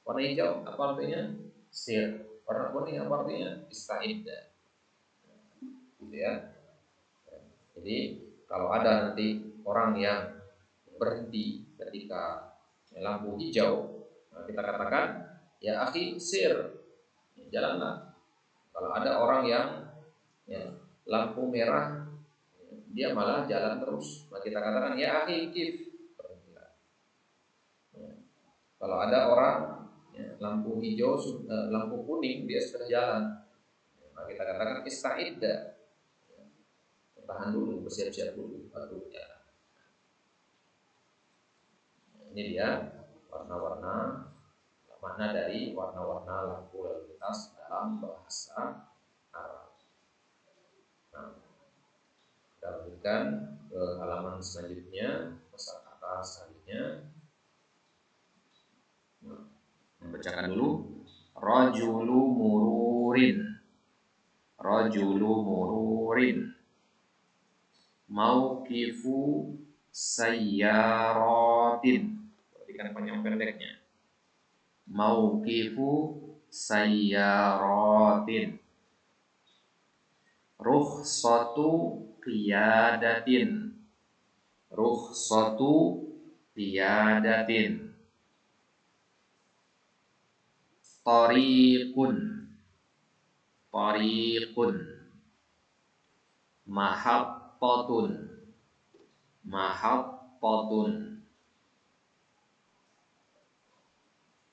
A: Warna hijau, apa artinya? Sir. Warna kuning apa artinya? Ista'idda. Gitu ya. Jadi kalau ada nanti orang yang berhenti ketika lampu hijau, nah kita katakan ya akhi sir, jalanlah. Kalau ada orang yang ya, lampu merah, dia malah jalan terus, nah kita katakan ya akhi kif. Ya. Kalau ada orang ya, lampu hijau, lampu kuning, dia sudah jalan, nah kita katakan ista'idda, tahan dulu, bersiap-siap dulu, baru jalan. Ini dia warna-warna, makna dari warna-warna lampu lalu lintas dalam bahasa Arab. Nah, kita lanjutkan ke halaman selanjutnya, kosakata selanjutnya. Nah, membacakan dulu. Rajulu mururin, rajulu mururin, mauqifu sayyaratin. Perhatikan panjang pendeknya. Mauqifu sayyaratin, rukhsatu qiyadatin, rukhsatu qiyadatin, tariqun, tariqun, mahaqqatun, mahaqqatun,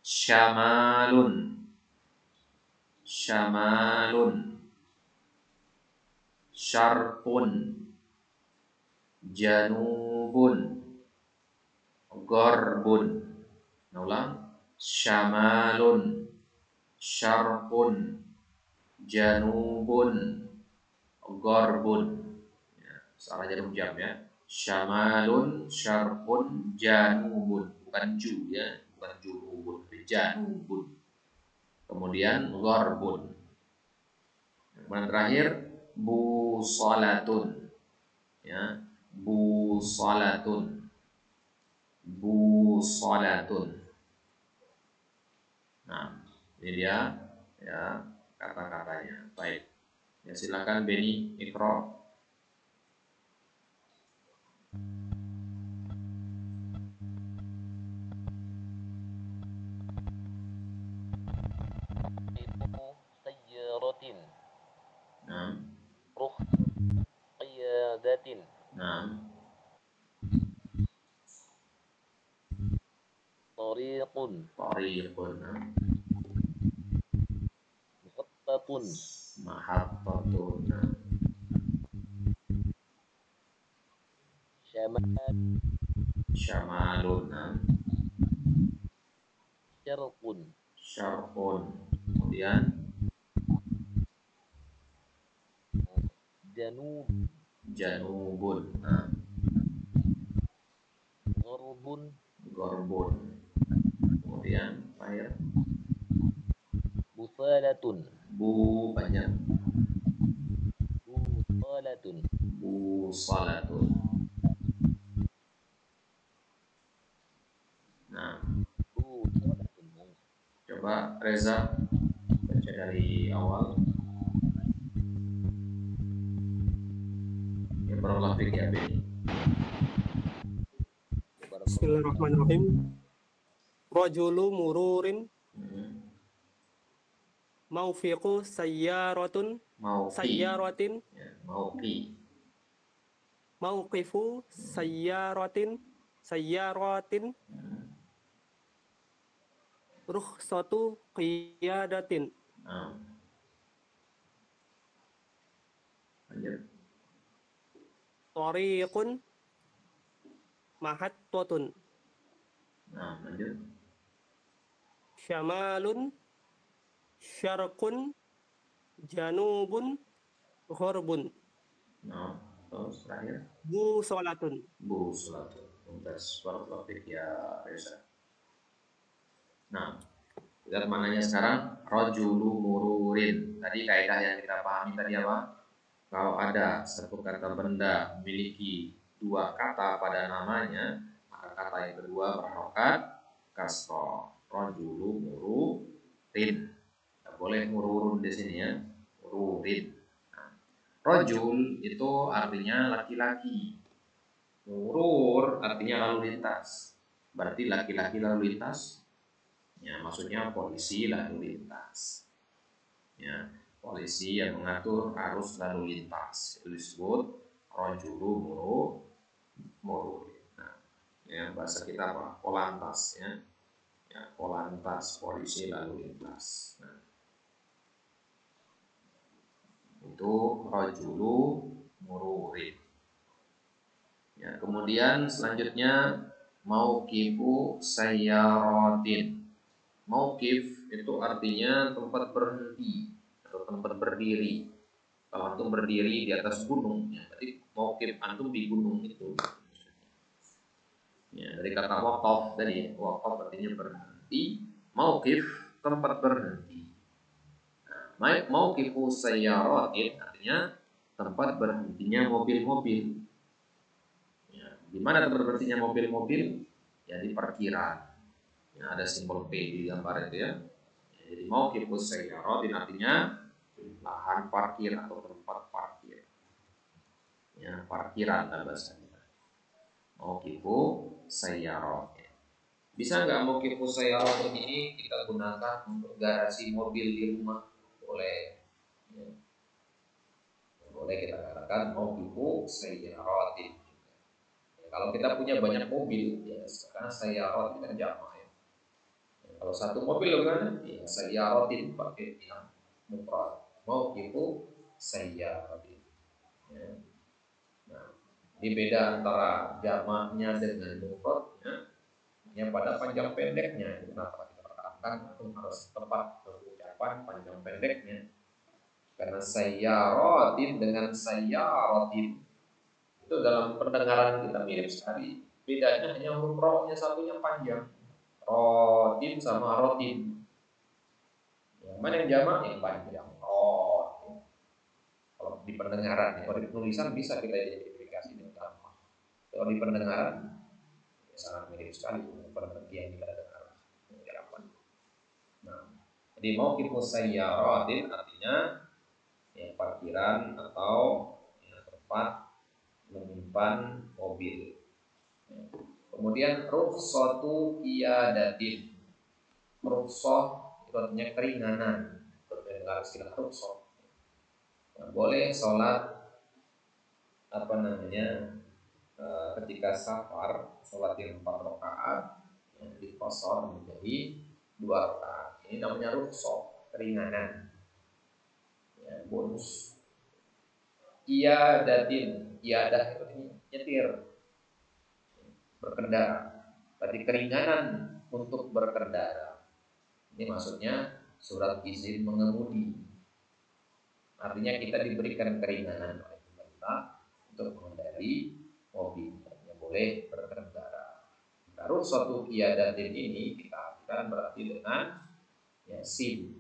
A: syamalun, syamalun, syarqun, janubun, gharbun. Nah, ulang. Syamalun, syarqun, janubun, gharbun. Ya, salah jarum jam ya. Syamalun, syarqun, janubun. Bukan ju ya, bukan junubun, janubun. Kemudian gharbun. Kemudian terakhir busalatun. Ya, busalatun, busalatun. Nah, ini dia ya kata-katanya. Baik. Ya, silakan Beni Ikro.
C: sayyaratin,
A: Nah,
C: qiyadatin,
A: nah,
C: tariqun,
A: tariqun, nah,
C: muhattatun,
A: mahabbatun, nah,
C: syamal,
A: syamalun, nah,
C: syarqun,
A: syarqun. Kemudian
C: janub,
A: janubun, nah,
C: gharbun,
A: gharbun. Kemudian terakhir
C: busalatun,
A: bu panjang,
C: busalatun,
A: busalatun. Nah,
C: busalatun.
A: coba Reza baca dari awal. Ya, barulah fikir Beni.
D: Bismillahirrahmanirrahim. Rajulu mururin maufiqu sayyaratin
A: Mauqi, ya, mauqi,
D: mauqifu sayyaratin rukhsatu qiyadatin
A: nah, lanjut,
D: tariqun mahattatun
A: nah, lanjut,
D: syamalun syarqun janubun gharbun
A: nah, terus terakhir
D: busalatun.
A: busalatun. Mumtaz, barulah fikir ya Reza. Nah, lihat maknanya sekarang. Rajulu mururin. Tadi kaidah yang kita pahami tadi apa? Kalau ada satu kata benda memiliki dua kata pada namanya, maka kata yang kedua berharokat kasroh. Rajulu mururin. boleh mururun di sini ya, mururin. Nah, rojul itu artinya laki-laki, murur artinya lalu lintas. Berarti laki-laki lalu lintas, ya maksudnya polisi lalu lintas. Ya, polisi yang mengatur arus lalu lintas itu disebut rojulu murur. Nah, ya bahasa kita apa? Polantas ya. Ya, polantas polisi lalu lintas. Nah, itu rojulu mururin. Ya, kemudian selanjutnya mauqifu sayyarotin. Mauqif itu artinya tempat berhenti atau tempat berdiri. Kalau antum berdiri di atas gunung, ya, berarti mauqif antum di gunung itu. Ya, dari kata waqaf tadi, waqaf artinya berhenti, mauqif tempat berhenti. Nah, mauqifu sayyaratin artinya tempat berhentinya mobil-mobil. Ya, di mana tempat berhentinya mobil-mobil? Ya di parkiran. Ya, ada simbol P di gambar itu ya. Jadi mauqifu sayyaratin artinya lahan parkir atau tempat parkir. Ya, parkiran bahasa kita. Mauqifu sayyarat. Bisa nggak mauqifu sayyarat ini kita gunakan untuk garasi mobil di rumah? Boleh. Ya. Boleh kita katakan mauqifu sayyaratin. Ya, kalau kita punya banyak mobil, ya karena sayyarat kan jamak ya. Ya, kalau satu mobil kan, ya sayyaratin pakai yang mufrad. Mauqifu sayyaratin. Ya. Nah, ini beda antara jamaknya dengan mufradnya. Ya pada panjang pendeknya, kenapa kita katakan harus tepat ucapan panjang pendeknya? Karena sayyaratin dengan sayyaratin itu dalam pendengaran kita mirip sekali. Bedanya hanya huruf ro-nya satunya panjang. Rotin sama rotin. Yang mana yang jamak? Yang panjang. Rotin. Kalau di pendengaran, kalau di penulisan bisa kita identifikasi dengan gampang. Kalau di pendengaran ya sangat mirip sekali dengan pengertian kita dengar. Nah, jadi mauqifu sayyaratin artinya ya, parkiran atau ya, tempat menyimpan mobil. Ya. Kemudian rukhsatu qiyadatin. Rukhsah itu artinya keringanan. Terdengar istilah rukhsah. Nah, boleh sholat apa namanya ketika safar, sholat yang 4 rakaat yang dikosor menjadi 2 rakaat. Ini namanya rukhsah, keringanan. Ya, bonus. Qiyadatin, qiyadah itu nyetir, berkendara. Berarti keringanan untuk berkendara. Ini maksudnya surat izin mengemudi. Artinya kita diberikan keringanan oleh pemerintah untuk mengendari mobil, yang boleh berkendara. Terus suatu qiyadatin ini kita artikan berarti dengan ya, SIM,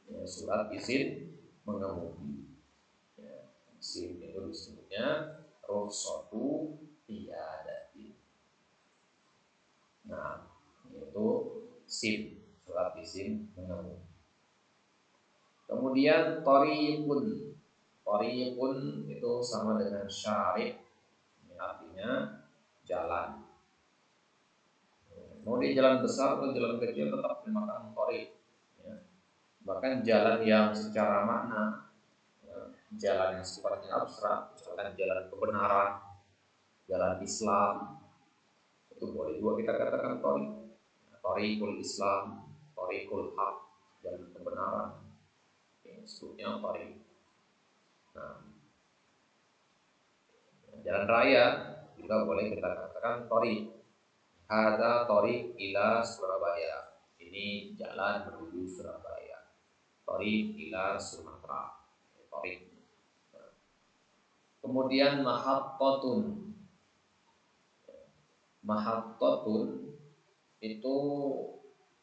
A: ya, surat izin mengemudi. Ya, SIM itu disebutnya rukhsatu qiyadatin. Nah, yaitu SIM, surat izin mengemudi. Kemudian thariqun. Thariqun itu sama dengan syarif, artinya jalan. Mau di jalan besar atau jalan kecil tetap dinamakan thariq. Ya. Bahkan jalan yang secara makna, ya, jalan yang sifatnya abstrak, misalkan jalan kebenaran, jalan Islam, itu boleh juga kita katakan thariq. Thariqul Islam, thariqul haq, jalan kebenaran. Disebutnya thariq. Nah, jalan raya juga boleh kita katakan thariq. Hadza thariq ila Surabaya. Ini jalan menuju Surabaya. Thariq ila Sumatera. Thariq. Kemudian mahattatun. Mahattatun itu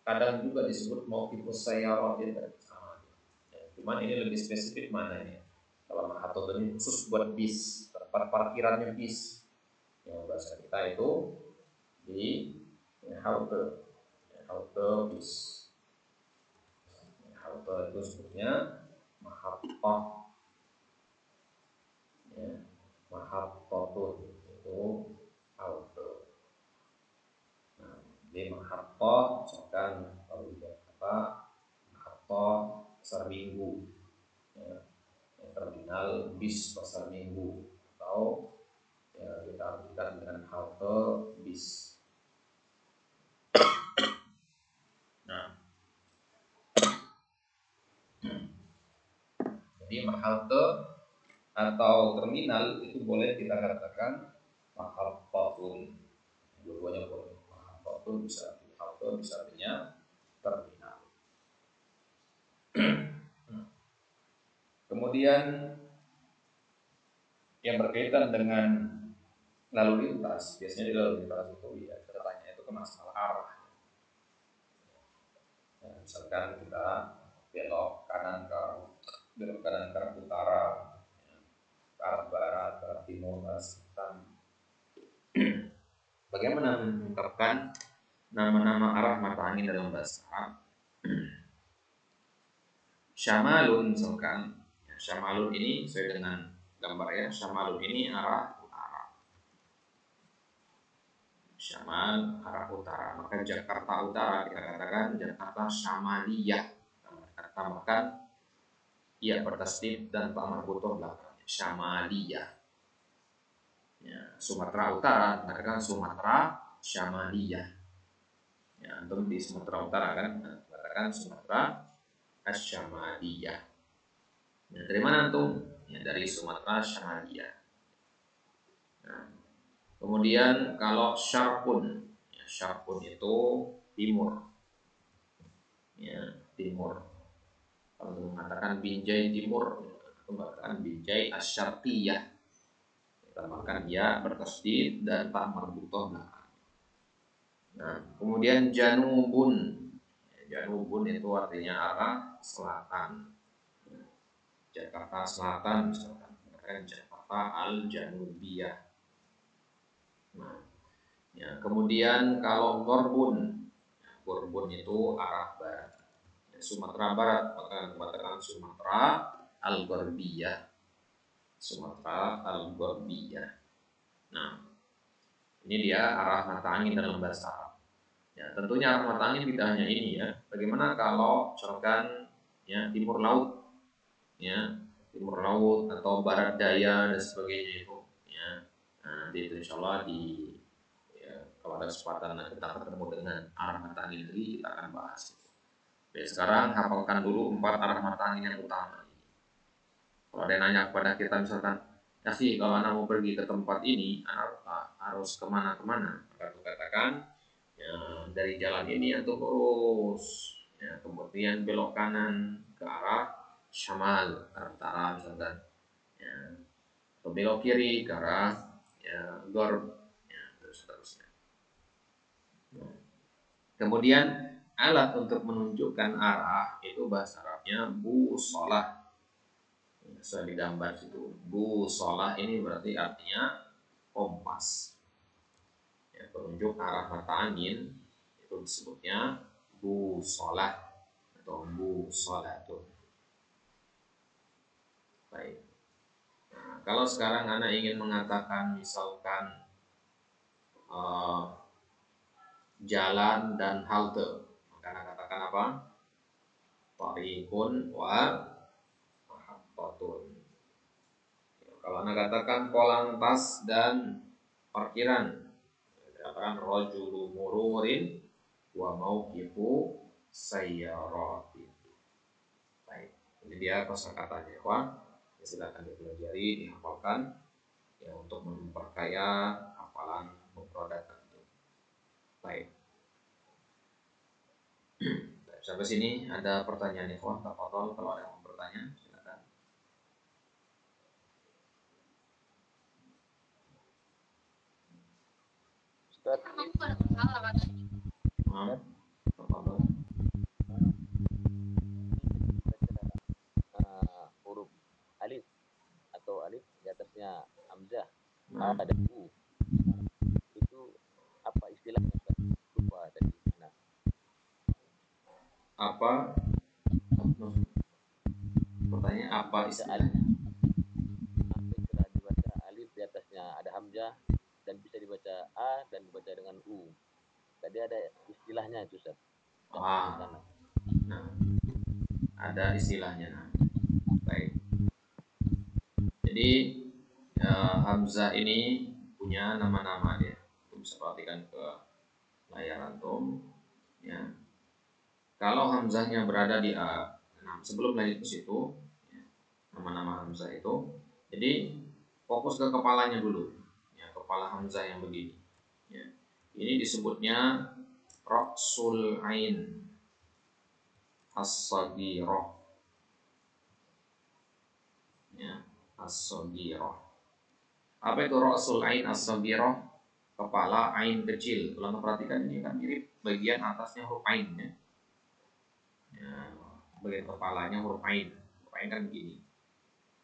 A: kadang juga disebut mauqifus sayyaratin sama. Cuman ini lebih spesifik maknanya. Kalau mahattatun ini khusus buat bis, tempat parkirannya bis. Yang bahasa kita itu di halte bis. Halte itu sebutnya mahabbah. Ya, mahabbatun itu halte. Nah, jadi mahabbah misalkan kalau di Jakarta mahabbah pasar minggu, ya, terminal bis pasar minggu, atau ya kita artikan dengan halte bis. Nah, jadi halte atau terminal itu boleh kita katakan mahabbatun. Dua-duanya boleh. Mahabbatun bisa artinya halte, bisa artinya terminal. Kemudian yang berkaitan dengan lalu lintas, biasanya di lalu lintas itu ya kita tanya itu ke masalah arah. Ya, misalkan kita belok kanan ke arah utara, ya, ke arah barat, ke arah timur, ke arah selatan. Bagaimana mengungkapkan nama-nama arah mata angin dalam bahasa Arab? Syamalun misalkan, ya, syamalun ini sesuai dengan gambar ya, syamalun ini arah utara. Syamal arah utara, maka Jakarta Utara kita katakan Jakarta Syamaliyah. Kita tambahkan ia bertasdid dan tak marbutoh belakangnya, Syamaliyah. Ya, Sumatera Utara katakan Sumatera Syamaliyah. Ya, antum di Sumatera Utara kan katakan Sumatera Asy-Syamaliyah. Ya, dari mana antum? Ya, dari Sumatera Syamaliyah. Nah, kemudian kalau syarqun, ya, syarqun itu timur. Ya, timur. Kalau mengatakan Binjai Timur, atau mengatakan Binjai Asy-Syarqiyah. Tambahkan ya bertasdid dan tak marbutoh belakang. Nah, kemudian janubun. Janubun itu artinya arah selatan. Jakarta Selatan misalkan, mengatakan Jakarta Al-Janubiyah. Nah, ya, kemudian kalau Gorbun, ya, Gorbun itu arah barat. Ya, Sumatera Barat, maka mengatakan Sumatera Al-Gorbiyah. Sumatera Al-Gorbiyah. Nah, ini dia arah mata angin dalam bahasa Arab. Ya, tentunya arah mata angin tidak hanya ini ya. Bagaimana kalau misalkan ya timur laut, ya timur laut atau barat daya dan sebagainya itu, ya. Nah, nanti itu insya Allah ya, kalau ada kesempatan kita ketemu dengan arah mata angin lagi kita akan bahas itu. Oke, sekarang hafalkan dulu 4 arah mata angin yang utama. Kalau ada yang nanya kepada kita misalkan, ya sih kalau anak mau pergi ke tempat ini, anak harus kemana-kemana, maka aku katakan ya, dari jalan ini atau lurus, ya, kemudian belok kanan ke arah Syamal, ke arah utara misalkan, ya, atau belok kiri ke arah ya, Gorb, ya, terus seterusnya. Kemudian alat untuk menunjukkan arah itu bahasa Arabnya busolah. Sudah digambar situ. Busolah ini berarti artinya kompas. Ya, penunjuk arah mata angin itu disebutnya busolah atau busolatun. Baik. Nah, kalau sekarang anak ingin mengatakan misalkan jalan dan halte, maka anak katakan apa? Tariqun wa mahabbatun. Kalau anak katakan polantas dan parkiran, katakan rajulu mururin wa mauqifu sayyaratin. Baik, ini dia kosakatanya, Wah. Ya, silakan dipelajari, dihafalkan ya untuk memperkaya hafalan mufradat itu. Baik. Sampai sini ada pertanyaan ikhwan, tafadhol kalau ada yang mau bertanya, silakan.
C: Ustaz,
A: Tafadhol.
C: huruf alif atau alif di atasnya hamzah
A: Nah,
C: A dan U itu apa istilahnya Ustaz? Lupa tadi. Nah,
A: apa Pertanyaan apa
C: Bisa
A: istilahnya?
C: apa istilah dibaca alif di atasnya ada hamzah dan bisa dibaca a dan dibaca dengan u. Tadi ada istilahnya itu Ustaz. Sampai di
A: Ah,
C: sana.
A: nah, ada istilahnya. Nah, baik. Jadi Hamzah ini punya nama-nama dia. Antum bisa perhatikan ke layar antum. Ya. Kalau Hamzahnya berada di A, nah, sebelum lanjut ke situ, ya, nama-nama Hamzah itu, jadi fokus ke kepalanya dulu. Ya, kepala Hamzah yang begini. Ya. Ini disebutnya Ra'sul Ain As-Saghirah. Ya, As-Saghirah. Apa itu Ra'sul Ain As-Saghirah? Kepala ain kecil. Kalau anda perhatikan ini kan mirip bagian atasnya huruf ain ya. Ya, bagian kepalanya huruf ain. Huruf ain kan begini.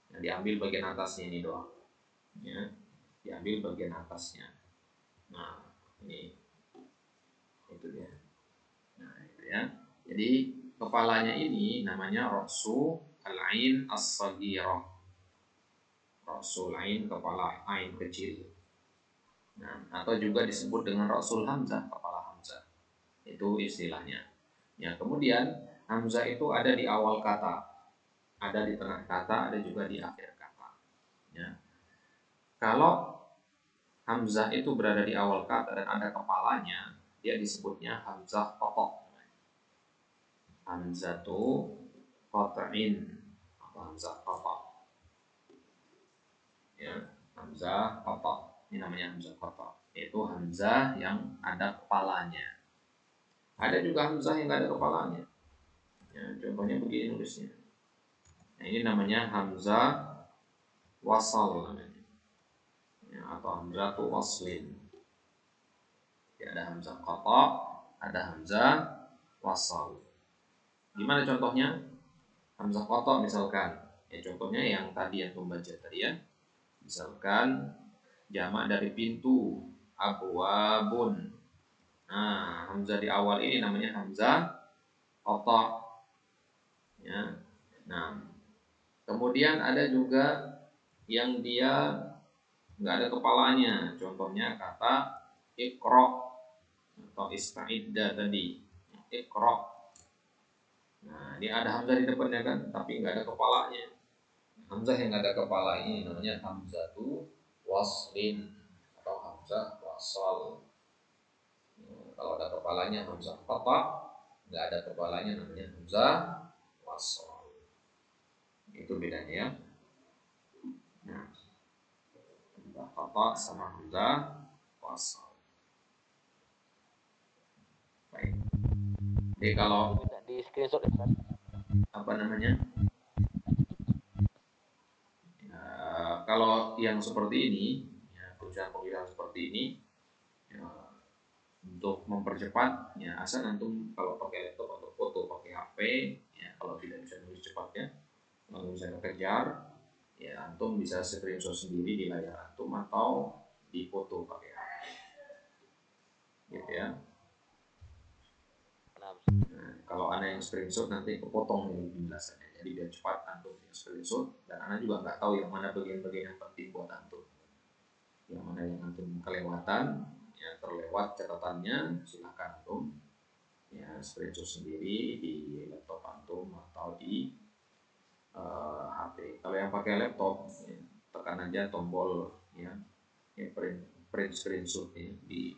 A: Nah, diambil bagian atasnya ini doang. Ya, diambil bagian atasnya. Nah, ini itu dia. Nah, itu ya. Jadi kepalanya ini namanya Ra'su al-Ain As-Saghirah. Ra'sul Ain, kepala ain kecil. Nah, atau juga disebut dengan Ra'sul Hamzah, kepala Hamzah. Itu istilahnya. Ya, kemudian Hamzah itu ada di awal kata, ada di tengah kata, ada juga di akhir kata. Ya. Kalau Hamzah itu berada di awal kata dan ada kepalanya, dia disebutnya Hamzah Qata'. Hamzatu Qata'in atau Hamzah Qata'. Ya, Hamzah Qata'. Ini namanya Hamzah Qata'. Yaitu Hamzah yang ada kepalanya. Ada juga Hamzah yang nggak ada kepalanya. Ya, contohnya begini nulisnya. Nah, ini namanya Hamzah Wasal namanya. Ya, atau Hamzatu Waslin. Ya, ada Hamzah Qata', ada Hamzah Wasal. Gimana contohnya? Hamzah Qata' misalkan. Ya, contohnya yang tadi yang membaca tadi ya. Misalkan jamak dari pintu, abwabun. Nah, Hamzah di awal ini namanya Hamzah Qata'. Ya. Nah, kemudian ada juga yang dia nggak ada kepalanya. Contohnya kata Iqra atau Ista'idda tadi. Iqra. Nah, dia ada hamzah di depannya kan, tapi nggak ada kepalanya. Hamzah yang nggak ada kepala ini namanya Hamzatu Waslin atau Hamzah Wasal. Kalau ada kepalanya Hamzah Qata', nggak ada kepalanya namanya Hamzah Wasal. Itu bedanya ya. Nah, Hamzah Qata' sama Hamzah Wasal. Baik. Jadi kalau
C: Bisa di screenshot ya, Ustaz.
A: apa namanya? Ya, kalau yang seperti ini, ya, perusahaan seperti ini, ya, untuk mempercepat, ya asal antum kalau pakai laptop atau foto pakai HP, ya kalau tidak bisa nulis cepatnya, kalau bisa kejar, ya antum bisa screenshot sendiri di layar antum atau di foto pakai HP, gitu ya.
C: Nah,
A: Nah, kalau ana yang screenshot nanti kepotong ini penjelasannya, jadi biar cepat antum yang screenshot dan ana juga nggak tahu yang mana bagian-bagian yang penting buat antum, yang mana yang antum kelewatan, ya terlewat catatannya, silakan antum ya screenshot sendiri di laptop antum atau di HP. Kalau yang pakai laptop, ya, tekan aja tombol ya, print screenshot ya, di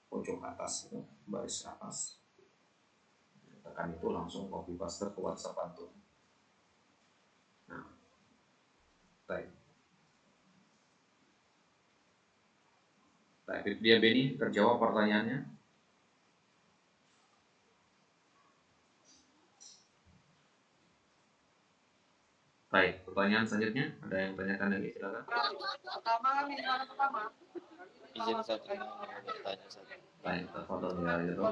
A: pojok atas itu, baris atas. Tekan itu langsung copy paste ke WhatsApp antum. Nah, baik. Baik, dia Beni terjawab pertanyaannya. Baik, pertanyaan selanjutnya ada yang tanyakan lagi silakan.
B: Izin satu bertanya satu.
A: Baik, tafadhol ya itu.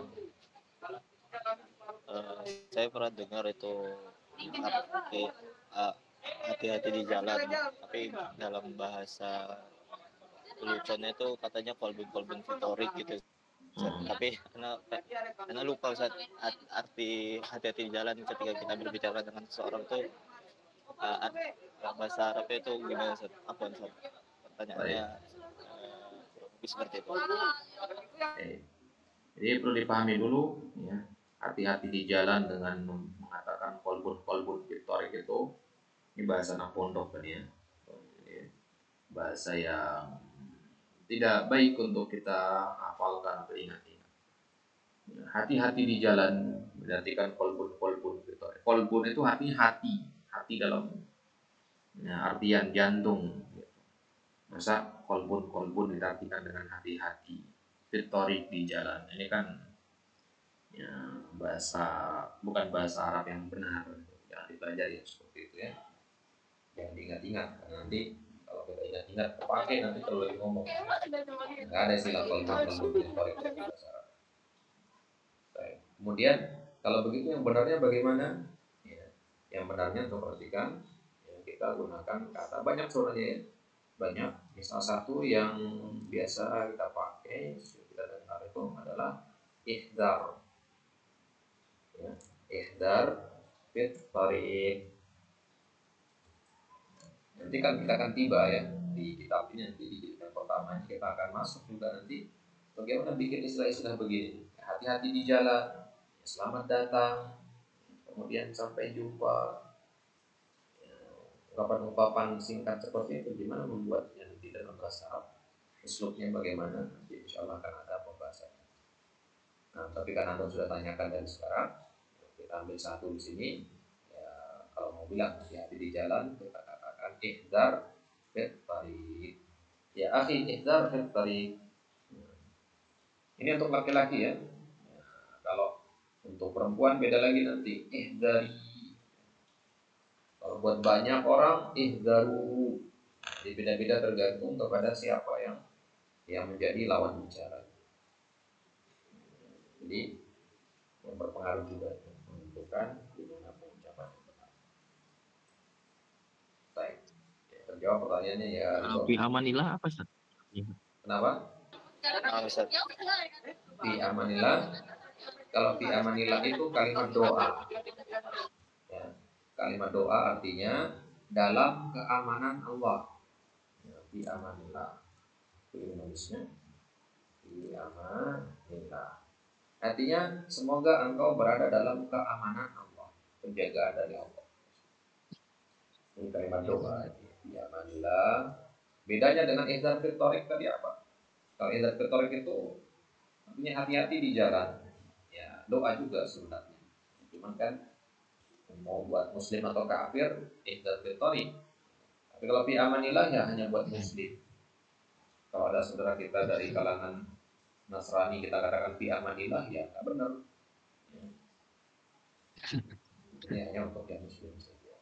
B: Saya pernah dengar itu ah, hati-hati di jalan, tapi dalam bahasa lucunya itu katanya kolbin kolbin fitorik gitu. Ustaz. Tapi karena lupa Ustaz, arti hati-hati di jalan ketika kita berbicara dengan seseorang tuh bahasa Arabnya itu gimana Ustaz? Apa Ustaz? Pertanyaannya
A: Baik.
B: lebih seperti itu.
A: Jadi perlu dipahami dulu ya, hati-hati di jalan dengan mengatakan kolbun victory itu, ini bahasa anak pondok kan ya. Ini bahasa yang tidak baik untuk kita hafalkan atau ingat-ingat. Hati-hati di jalan berarti kan kolbun victory. Kolbun itu artinya hati dalam artian jantung. Masa kolbun diartikan dengan hati-hati, victory di jalan. Ini kan ya, bukan bahasa Arab yang benar. Jangan dipelajari seperti itu ya. Jangan diingat-ingat karena nanti kalau kita ingat-ingat terpakai nanti terlalu lagi ngomong. Nggak ada istilah kolbun victory dalam bahasa Arab. Baik. Kemudian kalau begitu yang benarnya bagaimana? Ya, yang benarnya untuk perhatikan ya, kita gunakan kata banyak sebenarnya ya. Banyak. Misal satu yang biasa kita pakai, kita dengar itu adalah ihdar. Ya, ihdar fit tariq. Nanti kan kita akan tiba ya di kitab ini, nanti di jilid yang pertama kita akan masuk juga nanti bagaimana bikin istilah-istilah begini. Hati-hati di jalan, selamat datang, kemudian sampai jumpa. Ungkapan-ungkapan singkat seperti itu gimana membuatnya nanti dalam bahasa Arab, uslubnya bagaimana, nanti insya Allah akan ada pembahasannya. Nah, tapi kan Anda sudah tanyakan dari sekarang, kita ambil satu di sini. Ya, kalau mau bilang hati-hati di jalan, kita katakan ihdar fit tariq. Ya akhi, ihdar fit tariq. Ini untuk laki-laki ya. Kalau untuk perempuan beda lagi nanti ihdari. Kalau buat banyak orang, ihdaru. Jadi beda-beda tergantung kepada siapa yang menjadi lawan bicara. Jadi yang berpengaruh juga menentukan gimana pengucapan yang benar. Baik. Ya, terjawab pertanyaannya ya.
E: Fi amanillah apa Ustaz?
A: Kenapa?
B: Ustaz.
A: Fi amanillah. Kalau fi amanillah itu kalimat doa. Ya, kalimat doa artinya dalam keamanan Allah. Ya, fi amanillah. Itu nulisnya. Fi amanillah. Artinya semoga engkau berada dalam keamanan Allah, penjagaan dari Allah. Ini kalimat doa. Fi amanillah. Bedanya dengan ihdar fit tariq tadi apa? Kalau ihdar fit tariq itu artinya hati-hati di jalan. Ya, doa juga sebenarnya. Cuman kan mau buat muslim atau kafir ihdar fit tariq. Tapi kalau fi amanillah ya hanya buat muslim. Kalau ada saudara kita dari kalangan Nasrani kita katakan fi amanillah ya enggak benar. Ini hanya untuk yang muslim saja.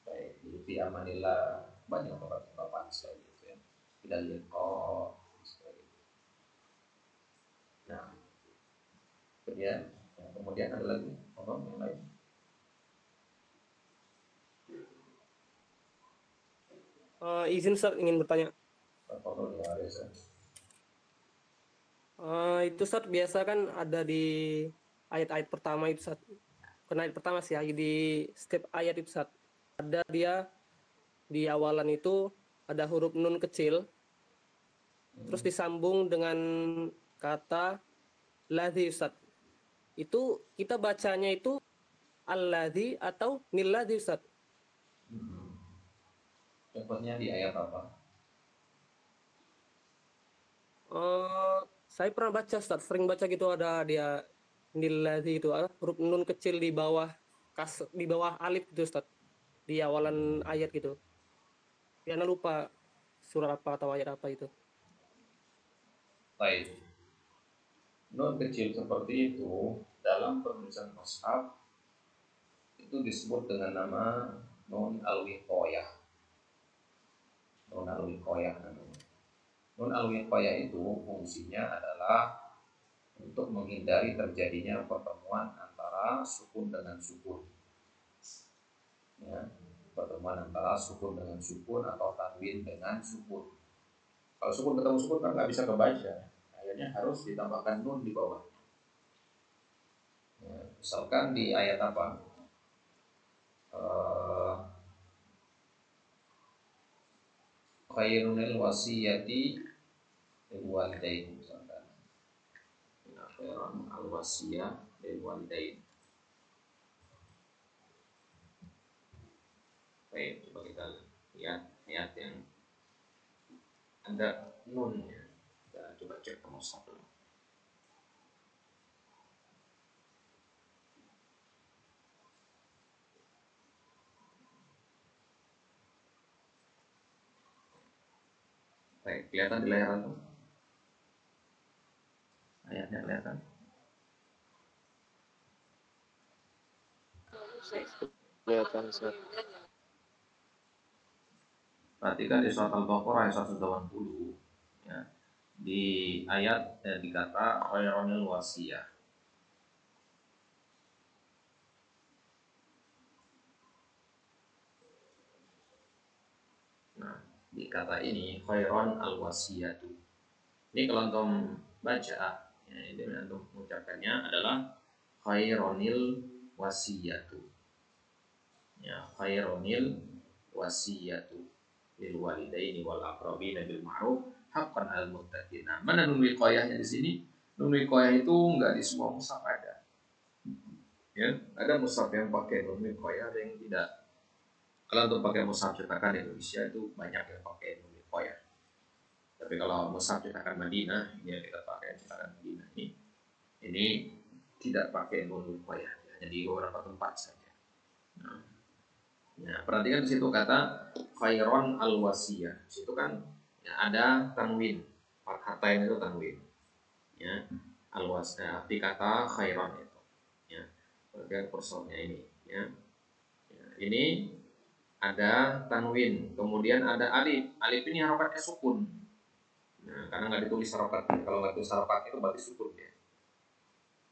A: Baik, jadi fi amanillah banyak ungkapan selain itu ya. Kita lihat nah, kemudian ada lagi orang yang lain.
D: Izin Ustaz ingin bertanya.
A: Apa yang ada ya?
D: Itu Ustaz biasa kan ada di ayat-ayat pertama itu Ustaz. Bukan ayat pertama sih, di setiap ayat itu Ustaz. Ada dia di awalan itu ada huruf nun kecil. Terus disambung dengan kata ladzi Ustaz. Itu kita bacanya itu alladzi atau nilladzi Ustaz.
A: Contohnya di ayat apa?
D: Saya pernah baca Ustaz, sering baca gitu ada dia nilladzi itu huruf nun kecil di bawah di bawah alif gitu Ustaz. Di awalan ayat gitu. Karena lupa surat apa atau ayat apa itu.
A: Baik. Nun kecil seperti itu dalam penulisan mushaf itu disebut dengan nama nun al-wiqayah. Nun al-wiqayah namanya. Nun al-wiqayah itu fungsinya adalah untuk menghindari terjadinya pertemuan antara sukun dengan sukun. Ya, pertemuan antara sukun dengan sukun atau tanwin dengan sukun. Kalau sukun ketemu sukun kan nggak bisa kebaca. perhatiannya harus ditambahkan nun di bawah. Ya, misalkan di ayat apa? Khairunil wasiyati lil walidain misalkan. Ya, khairun al wasiyah lil walidain. Baik, coba kita lihat ayat yang ada nunnya. Kita coba cek ke mushaf dulu. Baik, kelihatan di layar itu? Ayatnya kelihatan?
B: Kelihatan Ustaz.
A: Perhatikan di surat Al-Baqarah ayat 180 ya. Di ayat di kata khairunil wasiyah. Nah, di kata ini khairon al wasiyatu. Ini kalau antum baca, ya, ini antum mengucapkannya adalah khaironil wasiyatu. Ya, khaironil wasiyatu lil walidaini wal aqrabina bil ma'ruf haqqan al muttaqin. Nah, mana nun wiqayahnya di sini? Nun wiqayah itu enggak di semua mushaf ada. Ya, ada mushaf yang pakai nun wiqayah, ada yang tidak. Kalau untuk pakai mushaf cetakan Indonesia itu banyak yang pakai nun wiqayah. Tapi kalau mushaf cetakan Madinah, ini yang kita pakai cetakan Madinah ini tidak pakai nun wiqayah, hanya di beberapa tempat saja. Nah, ya, perhatikan di situ kata khairon al wasiyah. Di situ kan ya, ada tanwin, fathatain itu tanwin. Ya, al wasiyah arti kata khairon itu. Ya, perhatikan kursornya ini. Ya, ini ada tanwin, kemudian ada alif. Alif ini harokatnya sukun. Nah, karena nggak ditulis harokat. Kalau nggak ditulis harokat itu berarti sukun ya.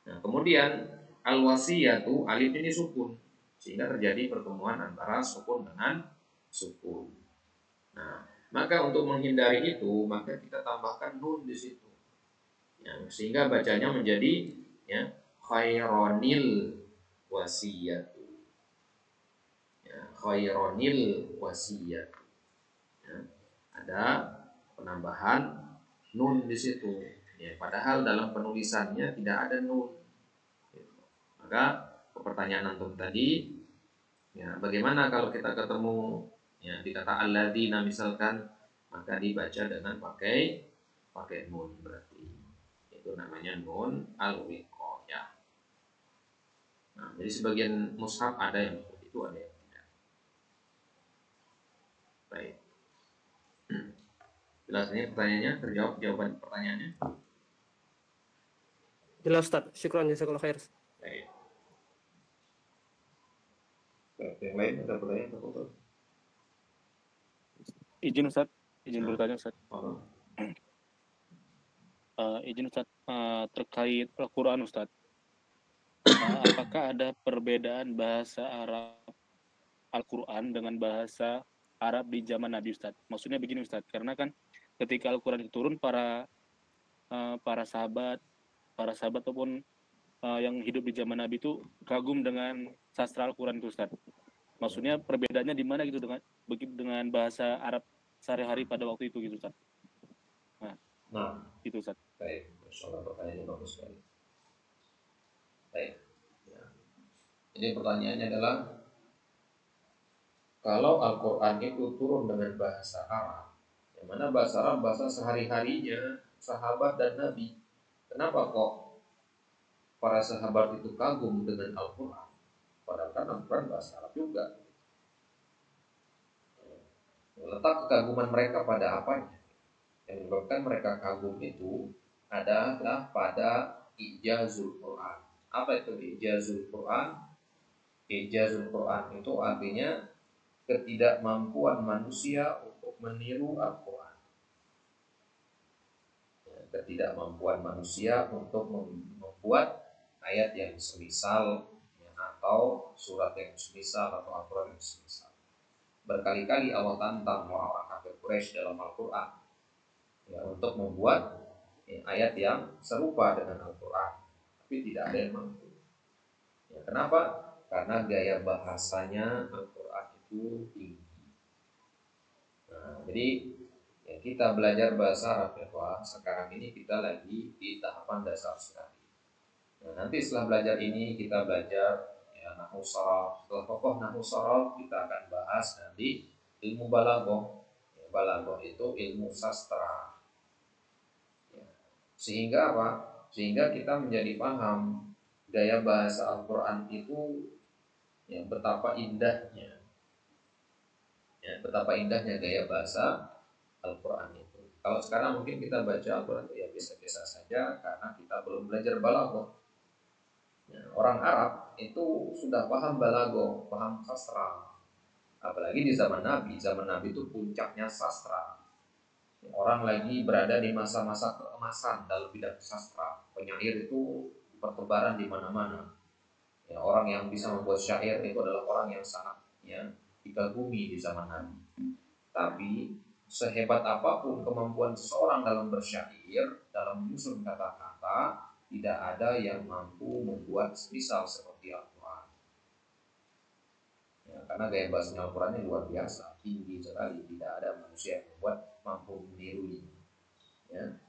A: Nah, kemudian al wasiyatu alif ini sukun, sehingga terjadi pertemuan antara sukun dengan sukun. Nah, maka untuk menghindari itu, maka kita tambahkan nun di situ. Ya, sehingga bacanya menjadi ya khaironil wasiyatu. Ya, khaironil wasiyatu. Ya, ada penambahan nun di situ. Ya, padahal dalam penulisannya tidak ada nun. Maka pertanyaan antum tadi, ya, bagaimana kalau kita ketemu ya di kata alladzina misalkan, maka dibaca dengan pakai nun berarti. Itu namanya nun al-wiqayah. Nah, jadi sebagian mushaf ada yang seperti itu, ada yang tidak. Baik. Jelas ini pertanyaannya, terjawab jawaban pertanyaannya.
D: Jelas Ustaz, syukran jazakallahu khair.
A: Baik. Yang lain ada pertanyaan atau
F: Izin Ustaz, izin bertanya Ustaz.
A: apa?
F: Izin Ustaz, terkait Al-Quran Ustaz. Apakah ada perbedaan bahasa Arab Al-Quran dengan bahasa Arab di zaman Nabi Ustaz? Maksudnya begini Ustaz, karena kan ketika Al-Quran itu turun, para sahabat ataupun yang hidup di zaman Nabi itu kagum dengan sastra Al-Quran itu Ustaz. Maksudnya perbedaannya di mana gitu dengan bahasa Arab sehari-hari pada waktu itu gitu Ustaz. Nah, itu Ustaz.
A: Baik, masalah pertanyaannya bagus sekali. Baik. Ya. Jadi pertanyaannya adalah, kalau Al-Quran itu turun dengan bahasa Arab, yang mana bahasa Arab bahasa sehari-harinya sahabat dan Nabi, kenapa kok para sahabat itu kagum dengan Al-Quran? Padahal kan Al-Quran bahasa Arab juga. Letak kekaguman mereka pada apanya? Yang menyebabkan mereka kagum itu adalah pada ijazul Quran. Apa itu ijazul Quran? Ijazul Quran itu artinya ketidakmampuan manusia untuk meniru Al-Quran. Ketidakmampuan manusia untuk membuat ayat yang semisal ya, atau surat yang semisal atau Al-Quran yang semisal. Berkali-kali Allah tantang orang-orang kafir Quraisy dalam Al-Quran ya, untuk membuat ayat yang serupa dengan Al-Quran, tapi tidak ada yang mampu. Ya, kenapa? Karena gaya bahasanya Al-Quran itu tinggi. Nah, jadi ya, kita belajar bahasa Arab ya, Pak. Sekarang ini kita lagi di tahapan dasar sekali. Nah, nanti setelah belajar ini kita belajar ya, nahwu sharaf. Setelah pokok nahwu sharaf kita akan bahas nanti ilmu balaghah. Ya, balaghah itu ilmu sastra. Ya. Sehingga apa? Sehingga kita menjadi paham gaya bahasa Al-Quran itu ya, betapa indahnya. Ya, betapa indahnya gaya bahasa Al-Quran itu. Kalau sekarang mungkin kita baca Al-Quran itu ya biasa-biasa saja karena kita belum belajar balaghah. Ya, orang Arab itu sudah paham balaghah, paham sastra. Apalagi di zaman Nabi itu puncaknya sastra. Ya, orang lagi berada di masa-masa keemasan dalam bidang sastra. Penyair itu bertebaran di mana-mana. Ya, orang yang bisa membuat syair itu adalah orang yang sangat ya, dikagumi di zaman Nabi. Tapi sehebat apapun kemampuan seseorang dalam bersyair, dalam menyusun kata-kata, tidak ada yang mampu membuat misal seperti Al-Quran. Ya, karena gaya bahasanya Al-Quran ini luar biasa, tinggi sekali, tidak ada manusia yang mampu menirunya. Ya.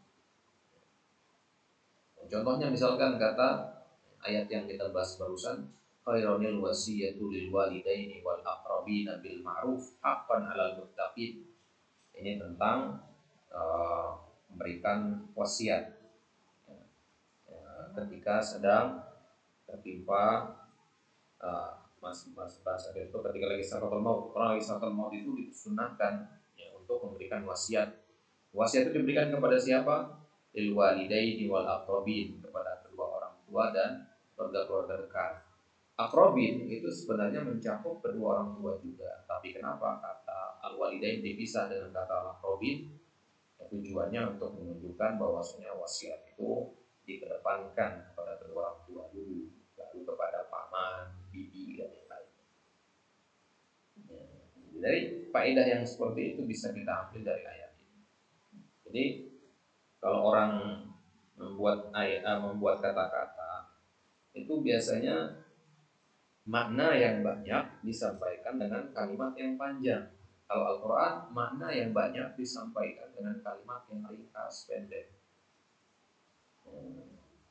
A: Contohnya misalkan kata ayat yang kita bahas barusan, khaironil wasiyatu lil walidaini wal aqrabina bil ma'ruf haqqan 'alal muttaqin. Ini tentang memberikan wasiat ketika sedang tertimpa bahasa itu ketika lagi sakaratul maut. Orang lagi sakaratul maut itu disunahkan ya, untuk memberikan wasiat. Wasiat itu diberikan kepada siapa? Lil walidaini wal aqrabin, kepada kedua orang tua dan keluarga-keluarga dekat. Aqrabin itu sebenarnya mencakup kedua orang tua juga. Tapi kenapa kata al-walidain dipisah dengan kata al-aqrabin? Ya, tujuannya untuk menunjukkan bahwasanya wasiat itu dikedepankan kepada kedua orang tua dulu, lalu kepada paman, bibi dan yang lain. Ya, dari faedah yang seperti itu bisa kita ambil dari ayat ini. Jadi kalau orang membuat kata-kata itu biasanya makna yang banyak disampaikan dengan kalimat yang panjang. Kalau Al-Quran, makna yang banyak disampaikan dengan kalimat yang ringkas, pendek.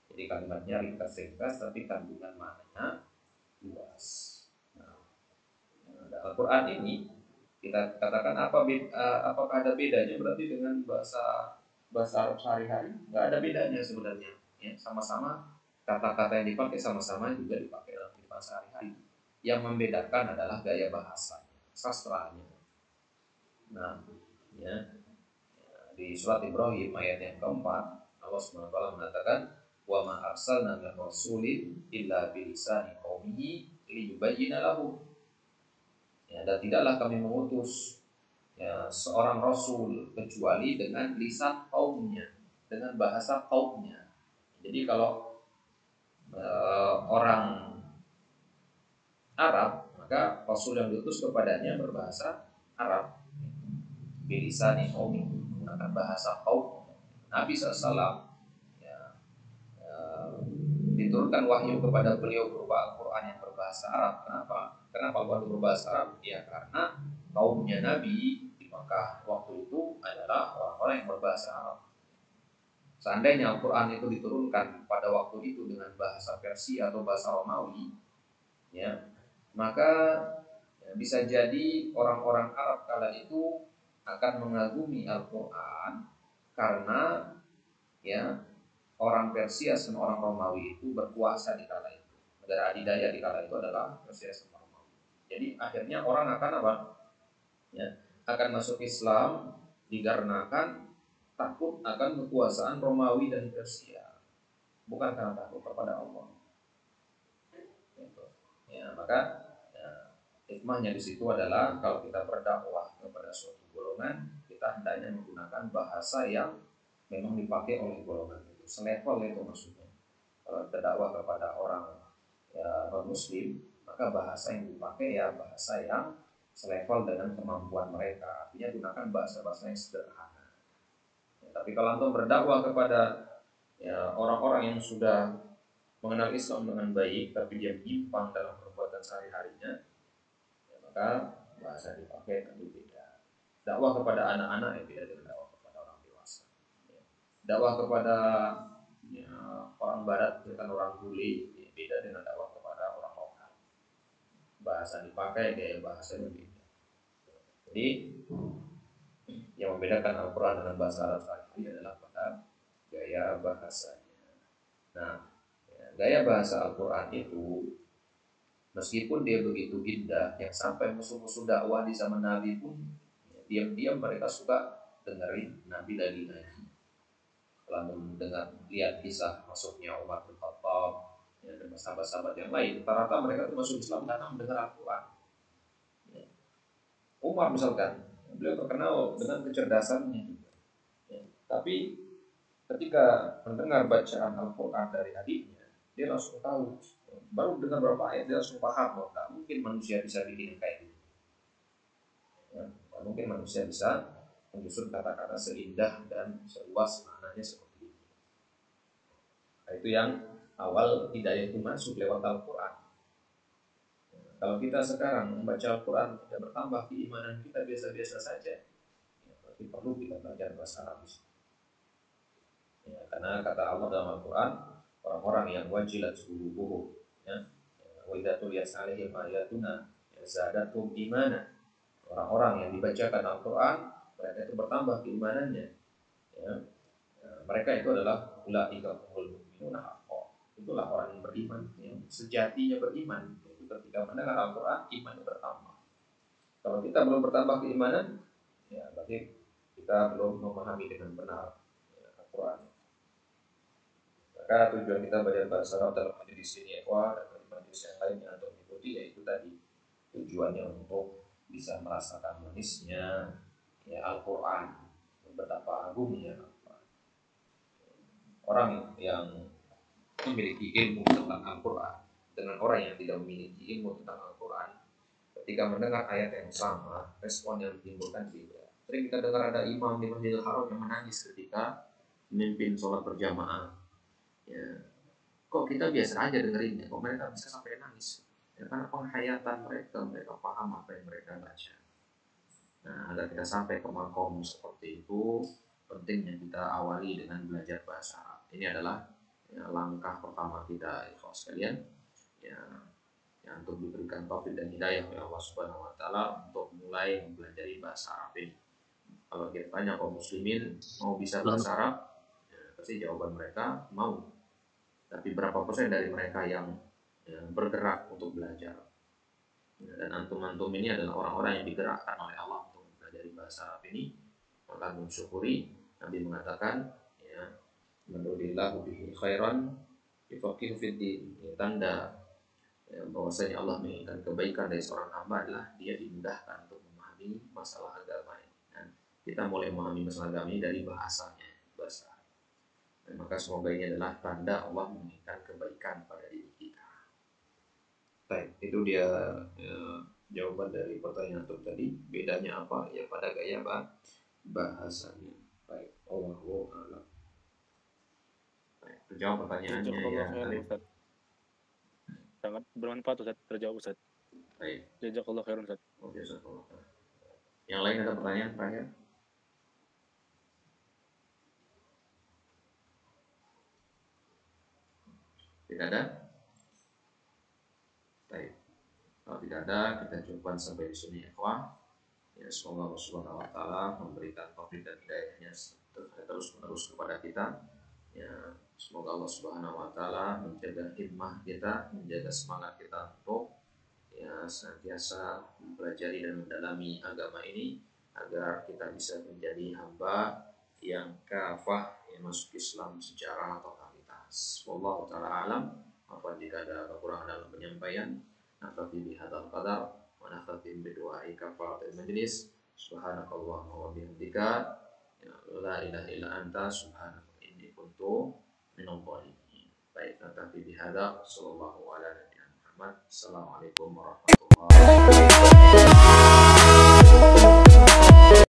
A: Jadi kalimatnya ringkas-ringkas, tapi kandungan maknanya luas. Nah, Al-Quran ini kita katakan apakah ada bedanya berarti dengan bahasa Arab sehari-hari? Nggak ada bedanya sebenarnya. Ya, sama-sama kata-kata yang dipakai sama-sama juga dipakai dalam kehidupan sehari-hari. Yang membedakan adalah gaya bahasa, sastranya. Nah, ya, di surat Ibrahim ayat yang keempat, Allah SWT mengatakan, wa ma arsalna min rasulin illa bilisani qaumihi liyubayyina lahum. Ya, dan tidaklah kami mengutus ya, seorang rasul kecuali dengan lisan kaumnya, dengan bahasa kaumnya. Jadi kalau orang Arab, maka rasul yang diutus kepadanya berbahasa Arab. Bilisani qaumi, menggunakan bahasa kaum. Nabi SAW ya, diturunkan wahyu kepada beliau berupa Al-Quran yang berbahasa Arab. Kenapa waktu berbahasa Arab? Ya karena kaumnya Nabi di Makkah waktu itu adalah orang-orang yang berbahasa Arab. Seandainya Al-Quran itu diturunkan pada waktu itu dengan bahasa Persia atau bahasa Romawi, ya, maka ya, bisa jadi orang-orang Arab kala itu akan mengagumi Al-Quran karena ya orang Persia dan orang Romawi itu berkuasa di kala itu. Negara adidaya di kala itu adalah Persia dan Romawi. Jadi akhirnya orang akan apa? Ya, akan masuk Islam dikarenakan takut akan kekuasaan Romawi dan Persia, bukan karena takut kepada Allah. Ya, maka hikmahnya di situ adalah kalau kita berdakwah kepada suatu golongan, kita hendaknya menggunakan bahasa yang memang dipakai oleh golongan itu, selevel itu maksudnya. Kalau kita dakwah kepada orang ya, non muslim, maka bahasa yang dipakai ya bahasa yang selevel dengan kemampuan mereka. Artinya gunakan bahasa-bahasa yang sederhana. Tapi kalau antum berdakwah kepada orang-orang yang sudah mengenal Islam dengan baik, tapi dia menyimpang dalam perbuatan sehari-harinya, maka bahasa dipakai tentu beda. Dakwah kepada anak-anak beda dengan dakwah kepada orang dewasa. Dakwah kepada orang barat, bukan orang bule, beda dengan dakwah kepada orang lokal. Bahasa dipakai, gaya bahasanya beda. Jadi yang membedakan Al-Quran dengan bahasa Arab ini adalah pada gaya bahasanya. Nah, gaya bahasa Al-Quran itu meskipun dia begitu indah, yang sampai musuh-musuh dakwah di zaman Nabi pun diam-diam mereka suka dengerin Nabi lagi ngaji. Lalu mendengar, lihat kisah masuknya Umar bin Khattab dan sahabat-sahabat yang lain, rata-rata mereka itu masuk Islam karena mendengar Al-Quran. Umar misalkan, beliau terkenal dengan kecerdasannya juga. Tapi ketika mendengar bacaan Al-Quran dari adiknya, dia langsung tahu. Baru dengar berapa ayat dia langsung paham bahwa tak mungkin manusia bisa bikin kayak gitu. Tak mungkin manusia bisa menyusun kata-kata seindah dan seluas maknanya seperti itu. Nah, itu yang awal hidayah itu masuk lewat Al-Quran. Kalau kita sekarang membaca Al-Quran tidak bertambah keimanan kita biasa-biasa saja, berarti perlu kita belajar bahasa Arab. Karena kata Allah dalam Al-Quran, orang-orang yang wajilat qulubuhum, wa idza tuliyat 'alaihim ayatuna zadatuhum imana. Orang-orang yang dibacakan Al-Quran, mereka itu bertambah keimanannya. Mereka itu adalah ulaika humul mu'minuna haqqan. Itulah orang yang beriman, yang sejatinya beriman. Ketika mendengar Al-Quran, imannya bertambah. Kalau kita belum bertambah keimanan, berarti kita belum memahami dengan benar Al-Quran. Maka tujuan kita belajar bahasa Arab dalam majelis ini dan majelis yang lainnya untuk mengikuti, yaitu tadi tujuannya untuk bisa merasakan manisnya Al-Quran, betapa agungnya Al-Quran. Orang yang memiliki ilmu tentang Al-Quran dengan orang yang tidak memiliki ilmu tentang Al-Quran, ketika mendengar ayat yang sama, respon yang ditimbulkan beda. Sering kita dengar ada imam di Masjidil Haram yang menangis ketika memimpin sholat berjamaah. Kok kita biasa aja dengerinnya, kok mereka bisa sampai nangis? Karena penghayatan mereka paham apa yang mereka baca. Nah, agar kita sampai ke makom seperti itu, pentingnya kita awali dengan belajar bahasa Arab. Ini adalah langkah pertama kita, ikhwas sekalian. Untuk diberikan taufik dan hidayah oleh Allah Subhanahu wa taala untuk mulai mempelajari bahasa Arab ini. Kalau kita tanya kaum muslimin mau bisa bahasa Arab, pasti jawaban mereka mau. Tapi berapa persen dari mereka yang bergerak untuk belajar? Dan antum-antum ini adalah orang-orang yang digerakkan oleh Allah untuk mempelajari bahasa Arab ini. Maka mensyukuri, Nabi mengatakan, "Manulillahu bihi khairan yufaqihu fid din." Tanda bahwasanya Allah menginginkan kebaikan dari seorang hamba adalah dia dimudahkan untuk memahami masalah agama ini. Dan kita mulai memahami masalah agama ini dari bahasanya, bahasa. Dan maka semoga ini adalah tanda Allah menginginkan kebaikan pada diri kita. Baik, itu dia jawaban dari pertanyaan tadi. Bedanya apa? Ya pada gaya bahasanya. Baik, Allahu a'lam. Baik, terjawab pertanyaannya ya.
F: Sangat bermanfaat Ustaz, terjawab Ustaz.
A: Baik.
F: Jazakallahu khairan Ustaz.
A: Oke, yang lain ada pertanyaan terakhir? Tidak ada? Baik. Kalau tidak ada, kita cukupkan sampai di sini ikhwan. Semoga Allah Subhanahu wa taala memberikan taufik dan hidayahnya terus-menerus kepada kita. Semoga Allah Subhanahu wa taala menjaga himmah kita, menjaga semangat kita untuk senantiasa mempelajari dan mendalami agama ini agar kita bisa menjadi hamba yang kafah yang masuk Islam secara totalitas. Wallahu taala alam. Apa jika ada kekurangan dalam penyampaian? Naktafi bihadzal qadar wa naktafi bidu'ai kafaratul majlis. Subhanakallahumma wa bihamdika la ilaha illa anta subhanaka inni kuntu minal dhalimin. Baik, naktafi bihadza. Sallallahu ala nabiyyina Muhammad. Assalamualaikum warahmatullahi wabarakatuh.